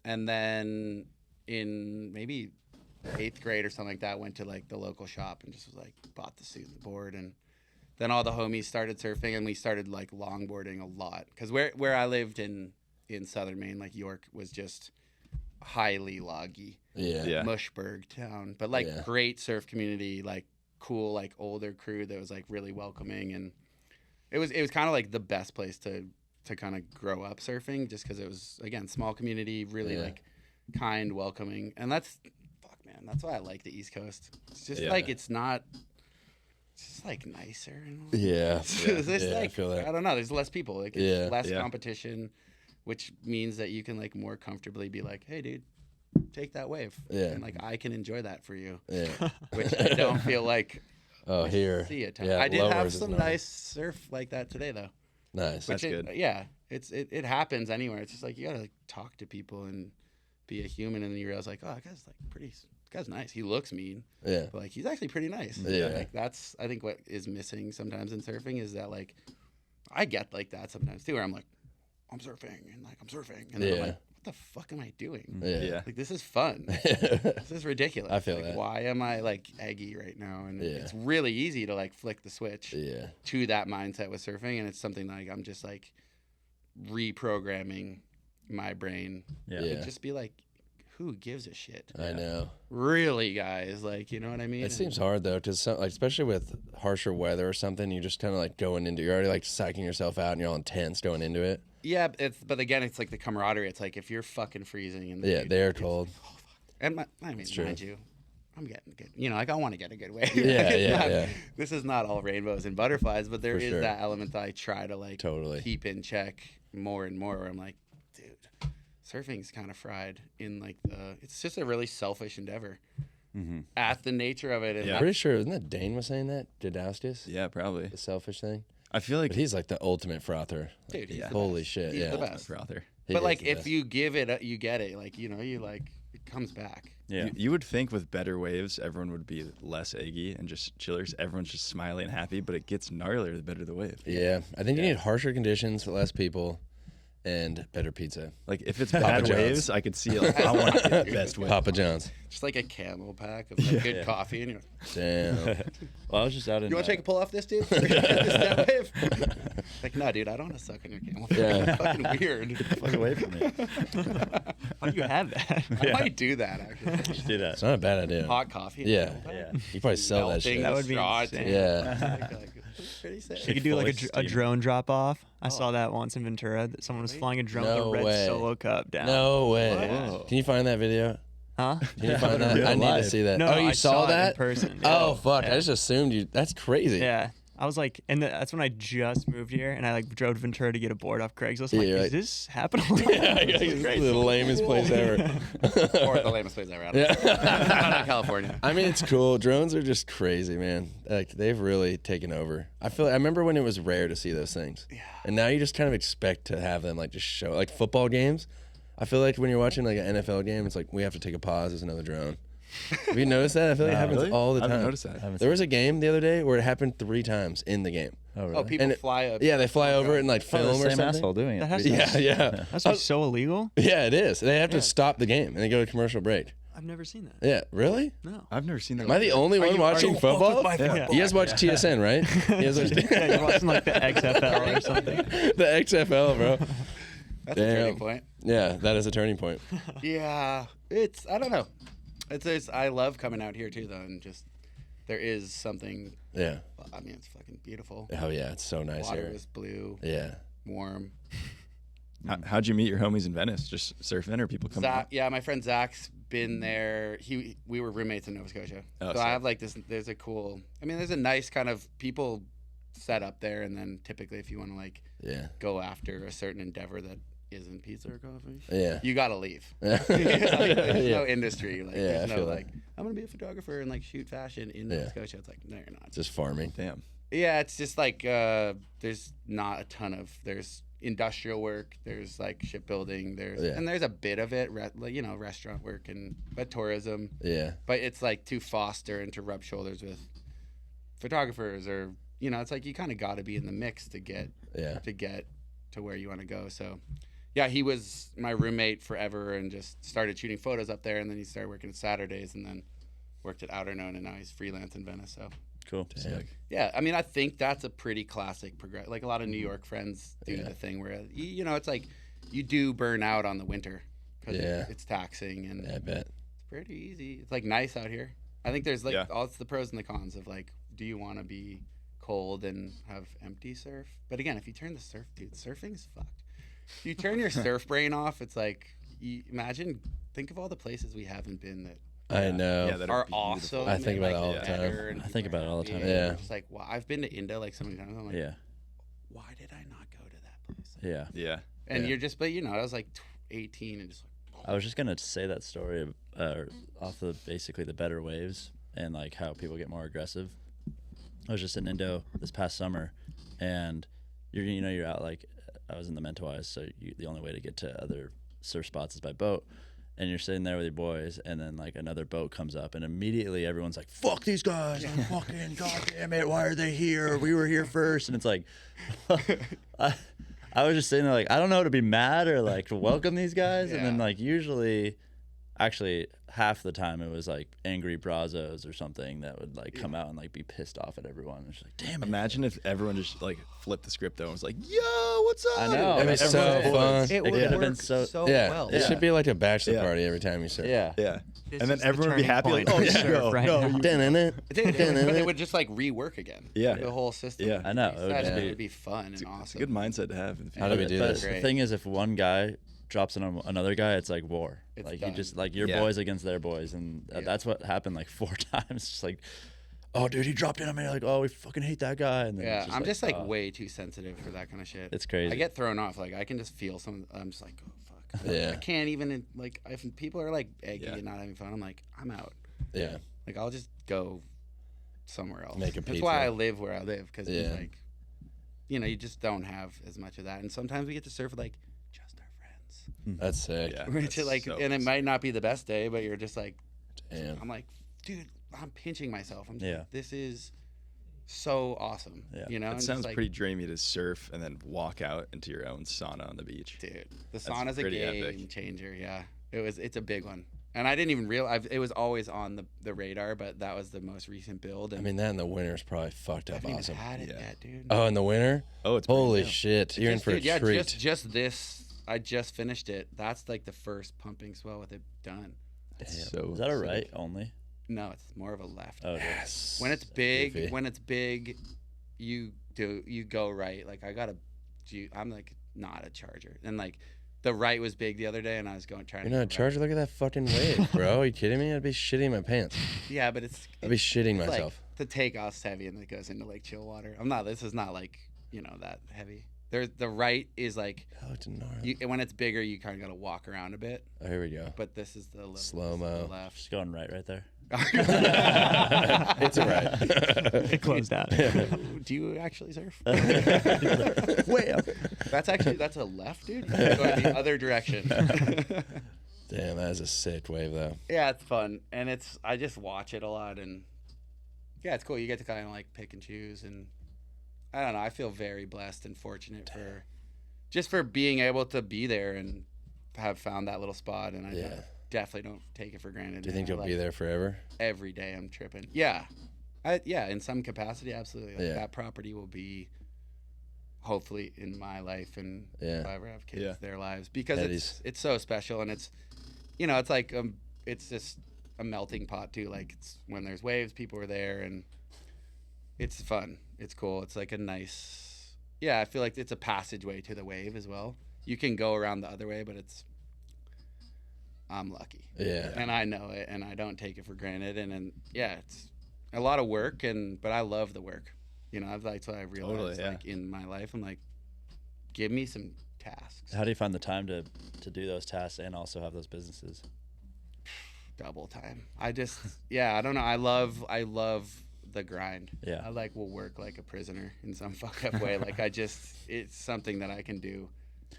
And then in maybe 8th grade or something like that, went to like the local shop and just was like bought the suit and the board, and then all the homies started surfing and we started like longboarding a lot because where I lived in southern Maine, like York, was just highly loggy. yeah. Mushburg town, but like great surf community, like cool, like older crew that was like really welcoming, and it was kind of like the best place to kind of grow up surfing, just because it was again small community, really like kind, welcoming, and that's why I like the East Coast. It's just like it's just like nicer. Yeah. It's just I like, feel that. I don't know. There's less people. Like it's less Yeah. competition, which means that you can like more comfortably be like, hey, dude, take that wave. Yeah. And like I can enjoy that for you. Yeah. Which I don't feel like here. see it. Yeah, I did lowers have is some nice. nice surf like that today though. Nice. That's good. Yeah. It happens anywhere. It's just like you gotta like talk to people and be a human, and then you realize like, oh, that guy's like this guy's nice. He looks mean. Yeah. But like he's actually pretty nice. Yeah. Like that's I think what is missing sometimes in surfing is that like I get like that sometimes too, where I'm like, I'm surfing and then I'm like, what the fuck am I doing? Yeah. Like this is fun. This is ridiculous. I feel like, that. Why am I like eggy right now? And it's really easy to like flick the switch to that mindset with surfing, and it's something like I'm just like reprogramming my brain. To just be like, who gives a shit? I know. Really, guys, like, you know what I mean? It seems hard though, because like, especially with harsher weather or something, you just kind of like going into, you're already like psyching yourself out and you're all intense going into it. Yeah, but again, it's like the camaraderie. It's like if you're fucking freezing and they're cold. And I mean, mind you, I'm getting good. You know, like I want to get a good wave. Yeah. This is not all rainbows and butterflies, but there For is sure. that element that I try to like Totally keep in check more and more. Where I'm like, dude, surfing's kind of fried in like it's just a really selfish endeavor. At the nature of it. And I'm pretty sure, isn't that Dane was saying that? Dadauskas? Yeah, probably. The selfish thing? I feel like But he's like the ultimate frother. Dude, he's the Holy best. shit. He's the best. frother. He But is like the if best. you give it, you get it. Like, you know, you like it comes back. Yeah. You would think with better waves, everyone would be less eggy and just chillers. Everyone's just smiling and happy, but it gets gnarlier the better the wave. Yeah. I think you need harsher conditions for less people and better pizza. Like if it's Papa bad John's. waves, I could see like I want to get the best wave. Papa John's. Just like a camel pack of like, good coffee, and you're Damn. Well, I was just out in. you want to take a pull off this, dude? This that wave? Like, no, dude, I don't want to suck on your camel. Yeah. Fucking weird. Fuck away from me. How do you have that? I might do that actually. Just do that. It's not a bad idea. Hot coffee. Yeah. Yeah. You probably sell that Melting shit. That the would be straw insane. to- Yeah. Like, pretty sick. You could do like a Fully drone drop off. I saw that once in Ventura. That someone was flying a drone with No a red way. Solo cup down. No way. Whoa. Can you find that video? Huh? Can you find that? real I need to life. see that. No, oh, you I saw it that in person. Oh, fuck. Yeah. I just assumed you. That's crazy. Yeah. I was like, and that's when I just moved here, and I like drove to Ventura to get a board off Craigslist. I'm Yeah, like, you're is this happening? Yeah, it's the lamest place ever. Or the lamest place ever. Out of California. I mean, it's cool. Drones are just crazy, man. Like they've really taken over. I remember when it was rare to see those things. Yeah. And now you just kind of expect to have them like just show like football games. I feel like when you're watching like an NFL game, it's like we have to take a pause. There's another drone. Have you noticed that? I feel like it happens Really? all the I time. haven't noticed that. There was a game the other day where it happened 3 times in the game. Oh, really? Oh, people And it- fly up. Yeah, they fly over it and like Oh, film the or same something. asshole doing it. That has to be, Yeah. that's like so illegal. Yeah, it is. They have to stop the game and they go to commercial break. I've never seen that. Yeah, really? No. I've never seen that. Am I the only one watching football? Yeah. You guys watch TSN, right? You guys watch Yeah, you're watching like the XFL or something. the XFL, bro. That's a turning point. Yeah, that is a turning point. Yeah, I don't know. I love coming out here too, though, and just there is something. Yeah. I mean, it's fucking beautiful. Oh yeah, it's so nice Water here. is blue, Yeah. warm. How'd you meet your homies in Venice? Just surfing, or people coming? Zach, yeah, my friend Zach's been there. We were roommates in Nova Scotia, Oh, so sick. I have like this. There's a cool. I mean, there's a nice kind of people set up there, and then typically if you want to like Yeah. go after a certain endeavor that isn't pizza or coffee, Yeah. you gotta leave. Yeah. There's Yeah. no industry. Like, Yeah, there's I no feel that. like, I'm gonna be a photographer and like shoot fashion in Nova Scotia. It's like, no, you're not. Just farming. Damn. Yeah, it's just like there's not a ton of there's industrial work, there's like shipbuilding, and there's a bit of it, like, you know, restaurant work but tourism. Yeah. But it's like to foster and to rub shoulders with photographers, or you know, it's like you kind of got to be in the mix to get to where you want to go. So yeah, he was my roommate forever and just started shooting photos up there, and then he started working Saturdays, and then worked at Outerknown, and now he's freelance in Venice. So Cool. yeah, I mean, I think that's a pretty classic progress. Like a lot of New York friends do the thing where you know, it's like you do burn out on the winter because it's taxing, and Yeah, I bet. it's pretty easy. It's like nice out here. I think there's like all it's the pros and the cons of like, do you want to be cold and have empty surf? But again, if you turn the surf, dude, surfing's fucked. If you turn your surf brain off, it's like think of all the places we haven't been that I know. Yeah, that are beautiful. awesome. I think about it and, all like, the time. better and I think people are about it all the happy, time. and Yeah. it's just like, wow, I've been to India like so many times. I'm like, Yeah. why did I not go to that place? Yeah. Yeah. And Yeah. you're just, but you know, I was like 18 and just like, I was just gonna say that story off of basically the better waves and like how people get more aggressive. I was just in Indo this past summer, and you're out, like I was in the Mentawais, so the only way to get to other surf spots is by boat. And you're sitting there with your boys, and then like another boat comes up, and immediately everyone's like, "Fuck these guys! I'm fucking goddamn it! Why are they here? We were here first." And it's like, I was just sitting there like, I don't know to be mad or like to welcome these guys. And then like usually, actually half the time it was like angry brazos or something that would like come out and like be pissed off at everyone. It's like, damn it. Imagine if everyone just like flipped the script though and was like, "Yo, what's up?" I know. It'd be so fun. It would could have been work so well. It should be like a bachelor Yeah. party every time you surf. Yeah. Yeah. This And then is the everyone would be turning happy like, point "Oh, for yeah, surf right no, now." But it would just like rework again. Yeah. The whole system. Yeah. would I know. be It would set, just and be- it would be fun and It's a awesome. good mindset to have. How do we But do the this? Great. thing is, if one guy drops in on another guy, it's like war. It's Like done. you just like your Yeah. boys against their boys, and that's what happened like 4 times. Just like, oh dude, he dropped in on me. Like, oh, we fucking hate that guy. And then Yeah, it's I'm just like oh. way too sensitive for that kind of shit. It's crazy. I get thrown off. Like I can just feel some. I'm just like, oh fuck. Yeah. I can't even like if people are like eggy Yeah. and not having fun. I'm like, I'm out. Yeah. Like I'll just go somewhere else. Make a That's pizza. why I live where I live because Yeah. like, you just don't have as much of that. And sometimes we get to surf with like just our friends. That's sick. Yeah. Which that's like, so and it sick. might not be the best day, but you're just like, Damn. I'm like, dude, I'm pinching myself. I'm just Yeah. like, this is so awesome. Yeah. You know, It and just, sounds like, pretty dreamy to surf and then walk out into your own sauna on the beach. dude. The sauna's a pretty game epic. changer. Yeah, it's a big one. And I didn't even realize it was always on the radar, but that was the most recent build. I And mean, that in the winter is probably fucked I up haven't awesome. even had it Yeah. yet, dude. Oh, in the winter? Oh, it's pretty Holy new. shit. You're in Just- for dude, a yeah, treat. just this. I just finished it. That's like the first pumping swell with it done. It's so Is that a sick. right only? No, it's more of a left. Oh, okay. Yes. When it's big, Goofy. you go right. Like I'm like not a charger, and like the right was big the other day, and I was trying You're to. not a go right. charger? Look at that fucking wave, bro. Are you kidding me? I'd be shitting my pants. Yeah, but it's I'd be shitting it's myself. Like, the takeoff's heavy and it goes into like chill water. This is not like that heavy. The right is like Oh, it's gnarly. when it's bigger, you kind of got to walk around a bit. Oh, here we go. But this is the Slow-mo. the left. Just going right there. It's all right. It closed out. Do you actually surf? Way up. That's a left, dude. You gotta go in the other direction. Damn, that is a sick wave, though. Yeah, it's fun, and I just watch it a lot, and yeah, it's cool. You get to kind of like pick and choose, and I don't know. I feel very blessed and fortunate for being able to be there and have found that little spot, and I definitely don't take it for granted. Do you think man. you'll be there forever? Every day I'm tripping. Yeah, in some capacity, absolutely. Like, that property will be hopefully in my life, and if I ever have kids, their lives, because it's so special, and it's it's like it's just a melting pot too. Like when there's waves, people are there, and it's fun. It's cool. It's like a nice. Yeah, I feel like it's a passageway to the wave as well. You can go around the other way, but I'm lucky. Yeah. And I know it, and I don't take it for granted. And it's a lot of work, but I love the work. That's what I realized. Totally, like in my life, I'm like, give me some tasks. How do you find the time to do those tasks and also have those businesses? Double time. I don't know. I love the grind. Yeah. I will work like a prisoner in some fucked up way. Like it's something that I can do.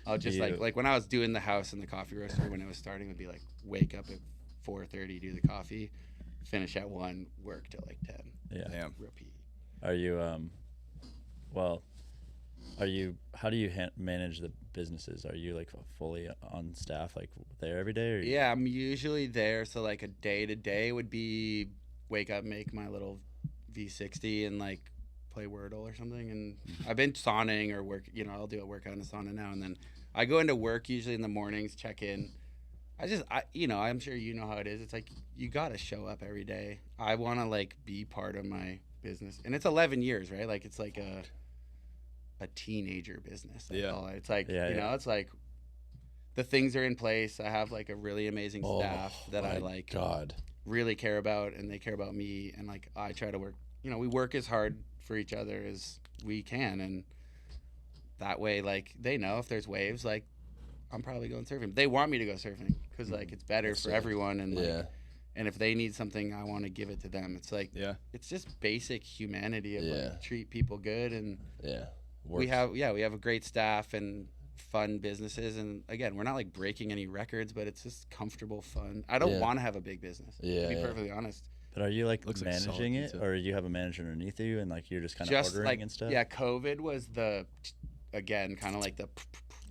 I'll just like when I was doing the house and the coffee roaster when it was starting, it would be like wake up at 4:30, do the coffee, finish at 1, work till like 10. Yeah. Damn. Repeat. Are you how do you manage the businesses? Are you like fully on staff, like there every day? Or Yeah, I'm usually there. So like a day to day would be wake up, make my little V60 and like play Wordle or something. And I've been sauning or work, I'll do a workout in the sauna now. And then I go into work usually in the mornings, check in. I'm sure you know how it is. It's like, you got to show up every day. I want to like be part of my business. And it's 11 years, right? Like it's like a teenager business. I call it. It's like, it's like the things are in place. I have like a really amazing staff that I like really care about, and they care about me. And like, I try to work, we work as hard for each other as we can. And that way, like, they know if there's waves, like I'm probably going surfing. They want me to go surfing because like it's better for everyone, and like, and if they need something, I want to give it to them. It's like it's just basic humanity of like, treat people good, and we have a great staff and fun businesses, and again, we're not like breaking any records, but it's just comfortable fun. I don't want to have a big business, to be perfectly honest. But are you like managing it, or you have a manager underneath you, and like you're just kind of ordering like, and stuff? Yeah, COVID was kind of like the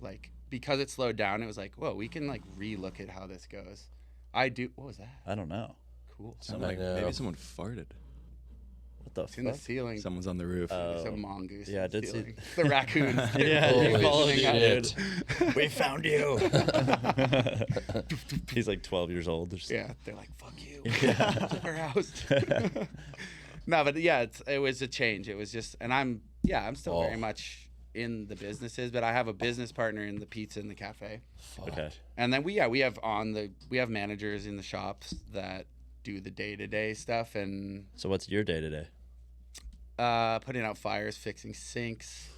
like, because it slowed down, it was like, whoa, we can like relook at how this goes. What was that? I don't know. Cool. Maybe someone farted. What the fuck? In the ceiling. Someone's on the roof. Some mongoose. Yeah, I did see the raccoons. We found you. He's like 12 years old. Yeah, they're like, fuck you. Our house. No, but yeah, it was a change. It was just, and I'm still very much in the businesses, but I have a business partner in the pizza and the cafe. Okay. And then we have managers in the shops that do the day-to-day stuff. And so what's your day-to-day? Putting out fires, fixing sinks,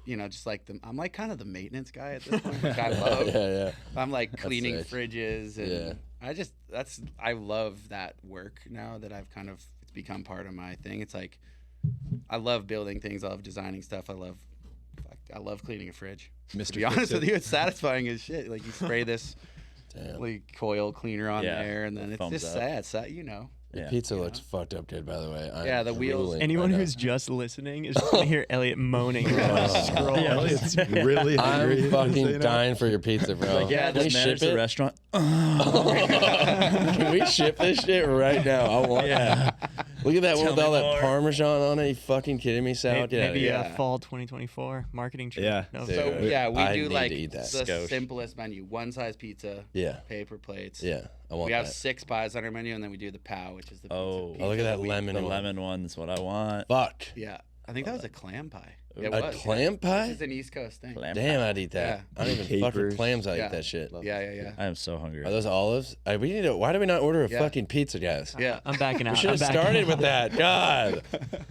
just like I'm like kind of the maintenance guy at this point, which I love. I'm like cleaning fridges, and I love that work now that I've kind of, it's become part of my thing. It's like I love building things, I love designing stuff, I love cleaning a fridge. To be honest with you, it's satisfying as shit. Like you spray this like coil cleaner on there, and then it's just sad, The pizza looks fucked up good, by the way. The wheels. Anyone who's just listening is just gonna hear Elliott moaning. Elliot's really hungry. I'm fucking dying for your pizza, bro. Like, can we ship the it? restaurant. Can we ship this shit right now? I want that. Look at that one with all that Parmesan on it. You fucking kidding me, Sal? Maybe fall 202024 marketing trip. Yeah. No. So we do like the the simplest menu: one size pizza, paper plates. Yeah, I want We have that. 6 pies on our menu, and then we do the POW, which is the pizza. Look at that lemon The one. lemon one's what I want. Fuck. Yeah, I think that was a clam pie. It A was, clam pie? It's an East Coast thing. Damn, I'd eat that. I don't even fuck with clams. I eat that shit. Yeah. I am so hungry. Are those olives? Why do we not order a fucking pizza, guys? Yeah. I'm backing out. We should have started with that. God.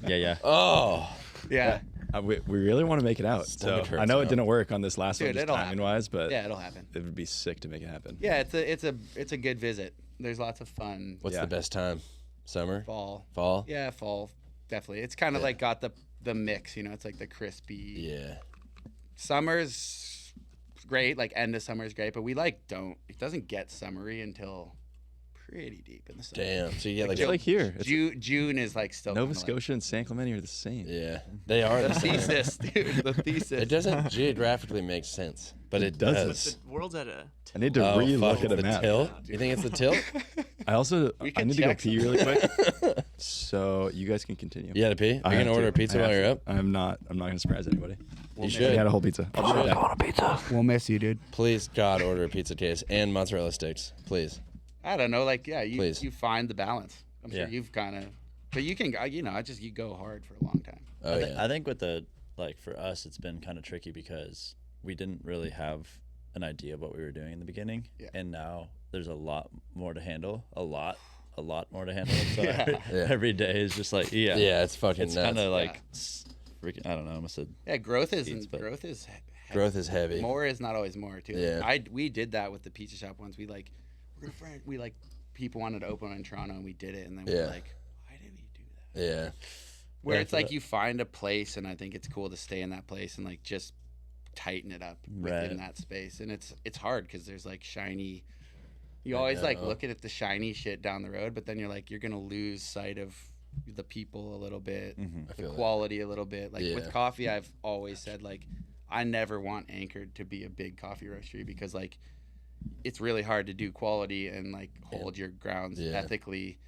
Yeah. Oh. Yeah. We really want to make it out. So I know it didn't work on this last one, just timing wise, but it'll happen. It would be sick to make it happen. Yeah, it's a good visit. There's lots of fun. What's the best time? Summer? Fall? Yeah, fall. Definitely. It's kind of like got the mix, it's like the crispy. Yeah. Summer's great, like end of summer is great, but we it doesn't get summery until pretty deep in the summer. Damn. So you get like here. June is like still Nova Scotia and San Clemente are the same. Yeah. They are the thesis, dude. The thesis. It doesn't geographically make sense, but it does. The world's at a I need to re-look at a map. Tilt? You think it's the tilt? I need to go pee really quick. So you guys can continue. You gotta pee? Are you gonna order a pizza while you're up? I'm not gonna surprise anybody. You should. I had a whole pizza. I want a pizza. We'll miss you, dude. Please, God, order a pizza case and mozzarella sticks. Please. I don't know, you find the balance. I'm sure you've kind of, but you can, you go hard for a long time. I think with for us, it's been kind of tricky because we didn't really have an idea of what we were doing in the beginning, and now there's a lot more to handle. A lot more to handle. So every day is just like it's fucking it's nuts. kind of like freaking, I don't know. I almost said growth is heavy. More is not always more too. Yeah. We did that with the pizza shop once. People wanted to open in Toronto, and we did it, and then we were like, why did we do that? Yeah. Where it's like you find a place, and I think it's cool to stay in that place and like just tighten it up within that space. And it's hard because there's like shiny. You always like looking at the shiny shit down the road, but then you're gonna lose sight of the people a little bit, the quality a little bit. Like with coffee, I've always said I never want Anchored to be a big coffee roastery because it's really hard to do quality and hold your grounds ethically.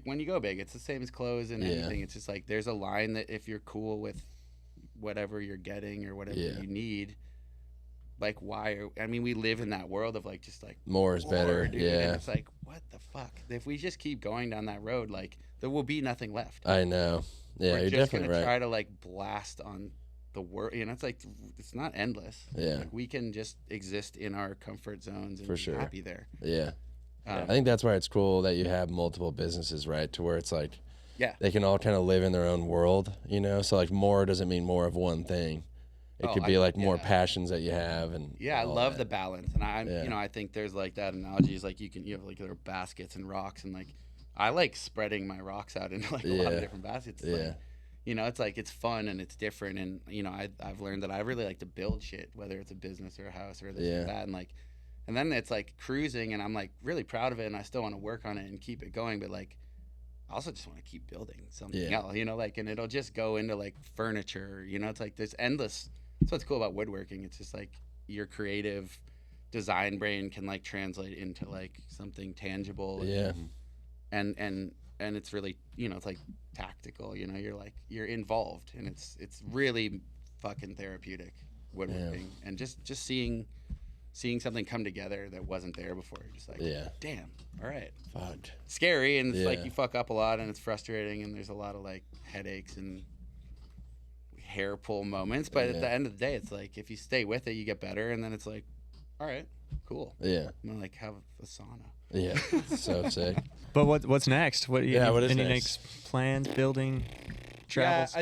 When you go big, it's the same as clothes and anything. It's just there's a line that if you're cool with whatever you're getting or whatever you need, we live in that world of more is better, dude. And it's what the fuck, if we just keep going down that road, there will be nothing left. I know. Yeah, we're you're just definitely gonna right. try to blast on the world. It's not endless. We can just exist in our comfort zones and be happy there. I think that's why it's cool that you have multiple businesses, right? To where it's they can all kind of live in their own world, so more doesn't mean more of one thing. it could be like more passions that you have. And I love that. the balance. And I think there's like that analogy is like you have like little baskets and rocks, and like I like spreading my rocks out into like a lot of different baskets. Like, it's like it's fun and it's different. And I've learned that I really like to build shit, whether it's a business or a house or this or that. And then it's like cruising, and I'm like really proud of it, and I still want to work on it and keep it going. But like, I also just want to keep building something else, like, and it'll just go into like furniture, it's like there's endless. That's what's cool about woodworking. It's just like your creative design brain can like translate into like something tangible. And it's really, it's like tactical, you're involved, and it's really fucking therapeutic, woodworking. And just seeing something come together that wasn't there before. You're just like, damn, all right. Fuck. Scary, and it's like you fuck up a lot, and it's frustrating, and there's a lot of like headaches and hair pull moments. But at the end of the day, it's like if you stay with it, you get better, and then it's like, all right, cool. Yeah. I'm gonna like have a sauna. Yeah, so sick. But what's next? What is any next? next plans? Building, travels?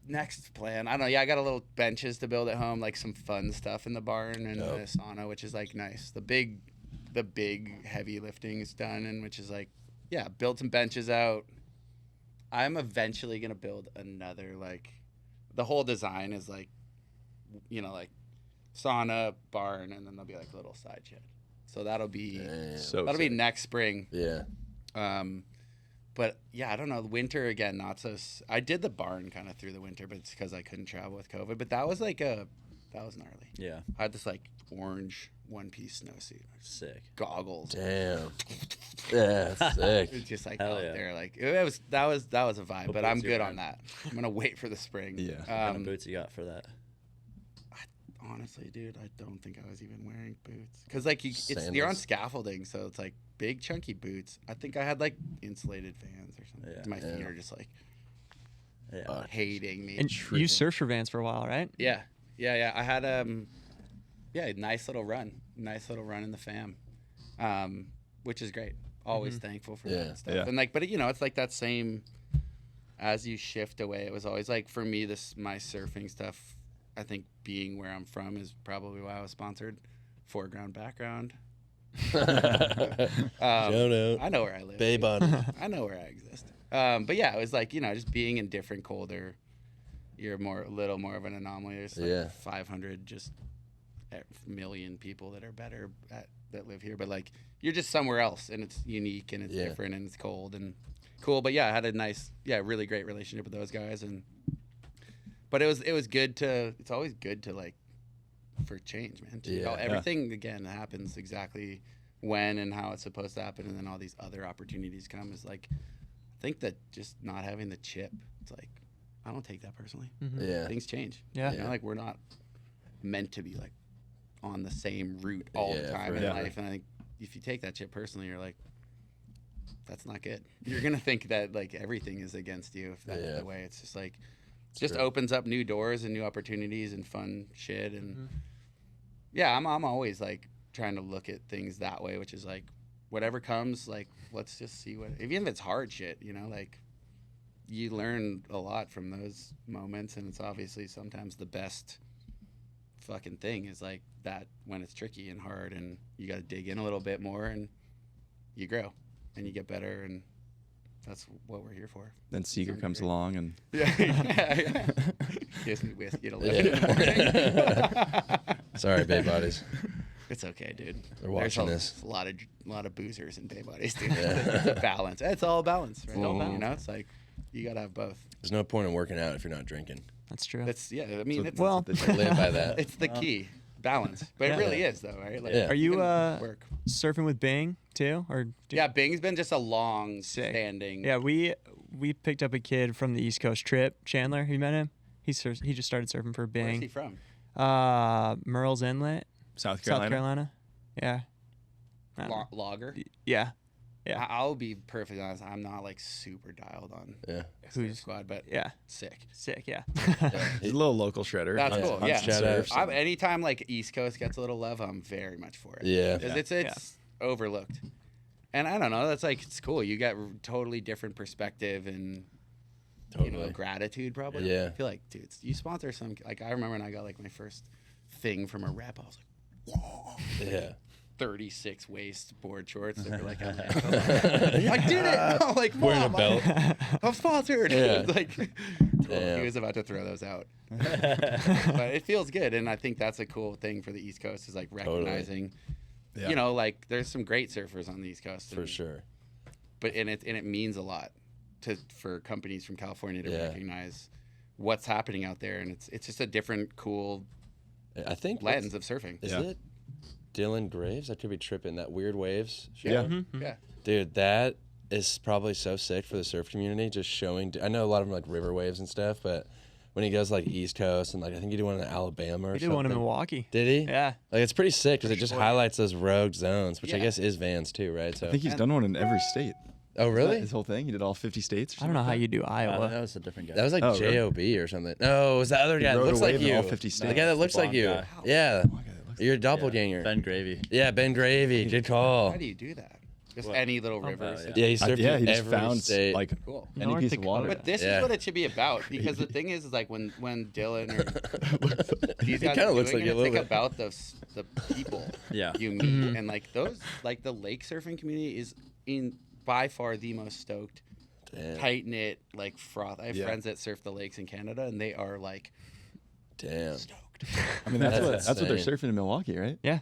Next plan, I don't know. Yeah, I got a little benches to build at home, like some fun stuff in the barn, and a sauna, which is like nice. The big heavy lifting is done, and which is like, build some benches out. I'm eventually gonna build another, like, the whole design is like, like sauna, barn, and then there'll be like a little side shed. So that'll be be next spring. Yeah. But yeah, I don't know. Winter again, not so. I did the barn kind of through the winter, but it's because I couldn't travel with COVID. But that was like that was gnarly. Yeah. I had this like orange one-piece snowsuit. Sick. Goggles. Damn. Yeah, sick. It's just like out there, like that was a vibe. But I'm good on that. I'm gonna wait for the spring. Yeah. What kind of boots you got for that? Honestly, dude, I don't think I was even wearing boots because like you're on scaffolding, so it's like big chunky boots. I think I had like insulated Vans or something. Yeah. My feet are just like hating me. And you surfed for Vans for a while, right? Yeah. I had nice little run in the fam, which is great. Always thankful for that stuff. Yeah. And like, but it's like that same as you shift away. It was always like for me, my surfing stuff. I think being where I'm from is probably why I was sponsored. Foreground, background. Shout out. I know where I live. Bay Body. I know where I exist. But yeah, it was like, just being in different, colder, you're a little more of an anomaly. There's like 500 just million people that are better that live here. But like, you're just somewhere else, and it's unique, and it's different, and it's cold and cool. But yeah, I had a nice, really great relationship with those guys, but it was good to. It's always good to like for change, man. Everything again happens exactly when and how it's supposed to happen, and then all these other opportunities come. Is like, I think that just not having the chip. It's like I don't take that personally. Mm-hmm. Yeah, things change. Yeah, like we're not meant to be like on the same route all the time in life, and I think if you take that chip personally, you're like, that's not good. You're gonna think that like everything is against you if that's the way. It's just like. Just opens up new doors and new opportunities and fun shit, and I'm always like trying to look at things that way, which is like whatever comes, like let's just see what, even if it's hard shit, like you learn a lot from those moments, and it's obviously sometimes the best fucking thing is like that when it's tricky and hard, and you got to dig in a little bit more, and you grow and you get better, and that's what we're here for. Then Seager comes along and gives me whiskey at 11 in the morning. Sorry, Bay Bodies. It's okay, dude. They're watching this. A lot of boozers in Bay Bodies, dude. It's a balance. It's all balance, right? It's like you gotta have both. There's no point in working out if you're not drinking. That's true. I mean, it's live by that. It's the key. Balance, but it really is though, right? Like, are you surfing with Bing too, or Bing's been just a long standing. Yeah, we picked up a kid from the East Coast trip. Chandler, you met him? He just started surfing for Bing. Where's he from? Merle's Inlet, South Carolina. Yeah. Logger. Yeah. Yeah. I'll be perfectly honest. I'm not like super dialed on who's squad, but sick. Yeah. He's a little local shredder. That's cool. Yeah. Anytime like East Coast gets a little love, I'm very much for it. Yeah. Because it's overlooked. And I don't know. That's like, it's cool. You got totally different perspective and gratitude probably. Yeah. I feel like, dude, you sponsor some. Like I remember when I got like my first thing from a rep, I was like, whoa. Yeah. 36 waist board shorts that were like, I did it. I'm like, Wearing a Mom, belt. I'm sponsored. Yeah. Like, Damn. he was about to throw those out. But it feels good, and I think that's a cool thing for the East Coast is like recognizing, like there's some great surfers on the East Coast For sure. But it means a lot for companies from California to recognize what's happening out there, and it's just a different cool I think lens of surfing. Is it Dylan Graves? I could be tripping. That Weird Waves show. Yeah. Mm-hmm. Yeah. Dude, that is probably so sick for the surf community. Just showing. I know a lot of them are like river waves and stuff, but when he goes like East Coast and like I think he did one in Alabama or something. He did one in Milwaukee. Did he? Yeah. Like it's pretty sick because it just highlights those rogue zones, which I guess is Vans too, right? So I think he's done one in every state. Oh, really? His whole thing. He did all 50 states. Or I don't know how like you do Iowa. That was a different guy. That was like Oh, really? J.O.B. or something. No, it was the other guy that rode looks a like wave in you. all 50 The states. guy that looks The like you. blonde Yeah. You're a doppelganger. Ben Gravy. Yeah, Ben Gravy. Good call. How do you do that? Just any little rivers. Yeah, he surfed Yeah, in he just every found state. like Cool. any North piece of water. Dakota. But this Yeah. is what it should be about, because the thing is like when Dylan or these guys kinda are looks doing like you a it, it's little like bit. about the people Yeah. you meet, and like those, like the lake surfing community is by far the most stoked, tight knit, like froth. I have friends that surf the lakes in Canada, and they are like, Damn. stoked. I mean, that's what they're insane. surfing in Milwaukee, right? Yeah.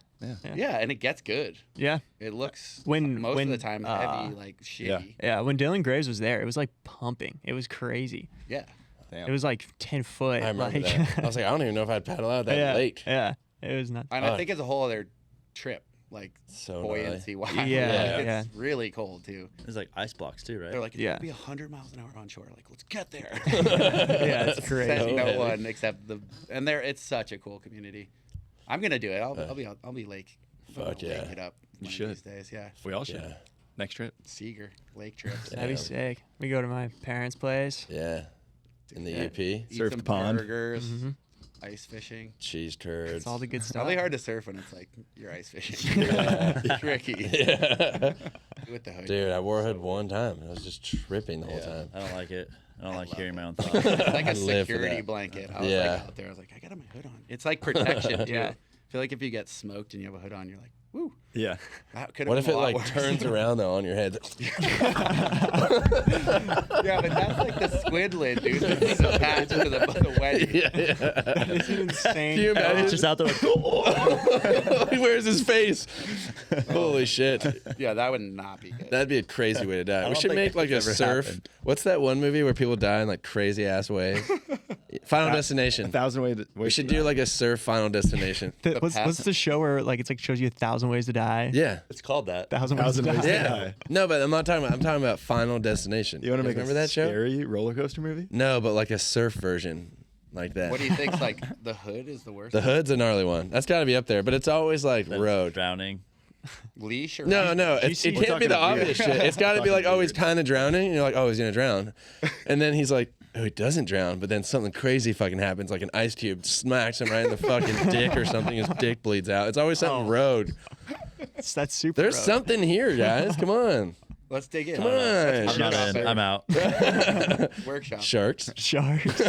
Yeah, and it gets good. Yeah. It looks When- most when, of the time heavy, like shitty. Yeah. When Dylan Graves was there, it was like pumping. It was crazy. Yeah. Damn. It was like 10 foot. I remember like, that. I was like, I don't even know if I'd paddle out that yeah, lake. Yeah. It was nuts. And I think it's a whole other trip, like So buoyancy wise. Yeah, It's really cold too. There's like ice blocks too, right? They're like, it's Yeah. gonna be 100 miles an hour on shore. Like, let's get there. Yeah, it's crazy. Said no heavy. one except it's such a cool community. I'm gonna do it. I'll be lake. Fuck Lake yeah. it up. You one of should. These days, yeah. We all should. Yeah. Next trip. Seager lake trips. That'd be sick. We go to my parents' place. Yeah. In the Yeah. UP. Eat Surf some the pond. burgers, ice fishing. Cheese turds. It's all the good stuff. Probably hard to surf when it's like you're ice fishing. Tricky. Yeah. With the hood. Dude, I wore a hood one time. I was just tripping the whole Yeah. time. I don't like it. I don't like love hearing it. my own thoughts. It's like I a live for security that. blanket. I was Yeah. like out there. I was like, I got my hood on. It's like protection too. Yeah. I feel like if you get smoked and you have a hood on, you're like, woo. Yeah. That could What have if been it a lot like worse. turns around though on your head? Yeah, but that's like the squid lid, dude. It's attached to the wedge. That is an insane. Can you imagine? It's just out there like, He wears his face. Holy shit. Yeah, that would not be good. That'd be a crazy way to die. We don't should think make like a that's ever surf. happened. What's that one movie where people die in like crazy ass ways? Final Destination. 1,000 ways. We should do like a surf Final Destination. What's past- the show where like it's like shows you 1,000 ways to die? Yeah. it's called that. 1,000 ways to 1,000 ways die. to Yeah. die. No, but I'm not talking about. I'm talking about Final Destination. You want to guys make remember that show? scary roller coaster movie? No, but like a surf version, like that. What do you think's like the hood is the worst? The Hood's a gnarly one. That's got to be up there, but it's always like road. Drowning. Leash or No, no, you it see- can't be the talking obvious weird. shit. It's got to be like, Talking oh, he's weird. kind of drowning, and you're like, oh, he's gonna drown, and then he's like, oh, he doesn't drown, but then something crazy fucking happens, like an ice cube smacks him right in the fucking dick or something. His dick bleeds out. It's always something Oh. road. That's super. There's road. something here, guys. Come on, Let's dig in. come on, I'm not in. I'm out. Workshop. sharks. Sharks.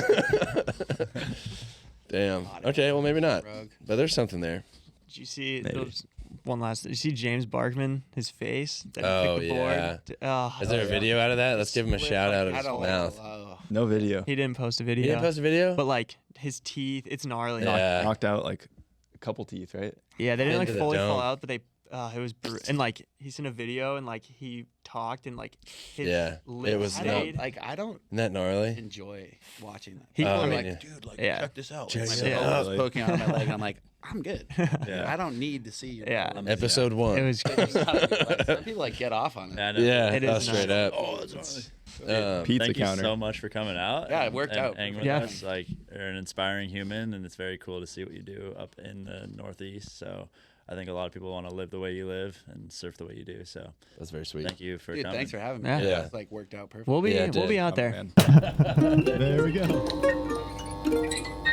Damn. Okay, well maybe not, Rug. but there's something there. Did you see Maybe. those? One last. Did you see James Barkman? His face. That he Oh, kicked the board? yeah. Oh, Is there a video out of that? Let's give him a shout out of I his don't mouth. Like, No video. he didn't post a You video. didn't post a video? But like his teeth, it's gnarly. Yeah. Knocked out like a couple teeth, right? Yeah, they didn't like Into the fully fall dome. out, but they. It was and like he's in a video and like he talked and like his Yeah, lips it was I stayed. don't Isn't that gnarly? enjoy watching that. People Oh, People are are me like, neither. dude, like Yeah. check this out. Check My it elbow out. was poking out of my leg, and I'm like, I'm good. Yeah. I don't need to see your. Yeah. limbs. Episode 1. It was. Some people like get off on it. Yeah, I know. Yeah, It is straight nuts. up. Pizza Thank counter. you so much for coming out. Yeah, it worked and out. hanging with Yeah. us. Like, you're an inspiring human, and it's very cool to see what you do up in the Northeast. So I think a lot of people want to live the way you live and surf the way you do. So That's very sweet. thank you for Dude, coming. thanks for having me. Yeah. Yeah. It's like worked out perfect. We'll be. Yeah, it we'll be did. out Oh, there. man. There we go.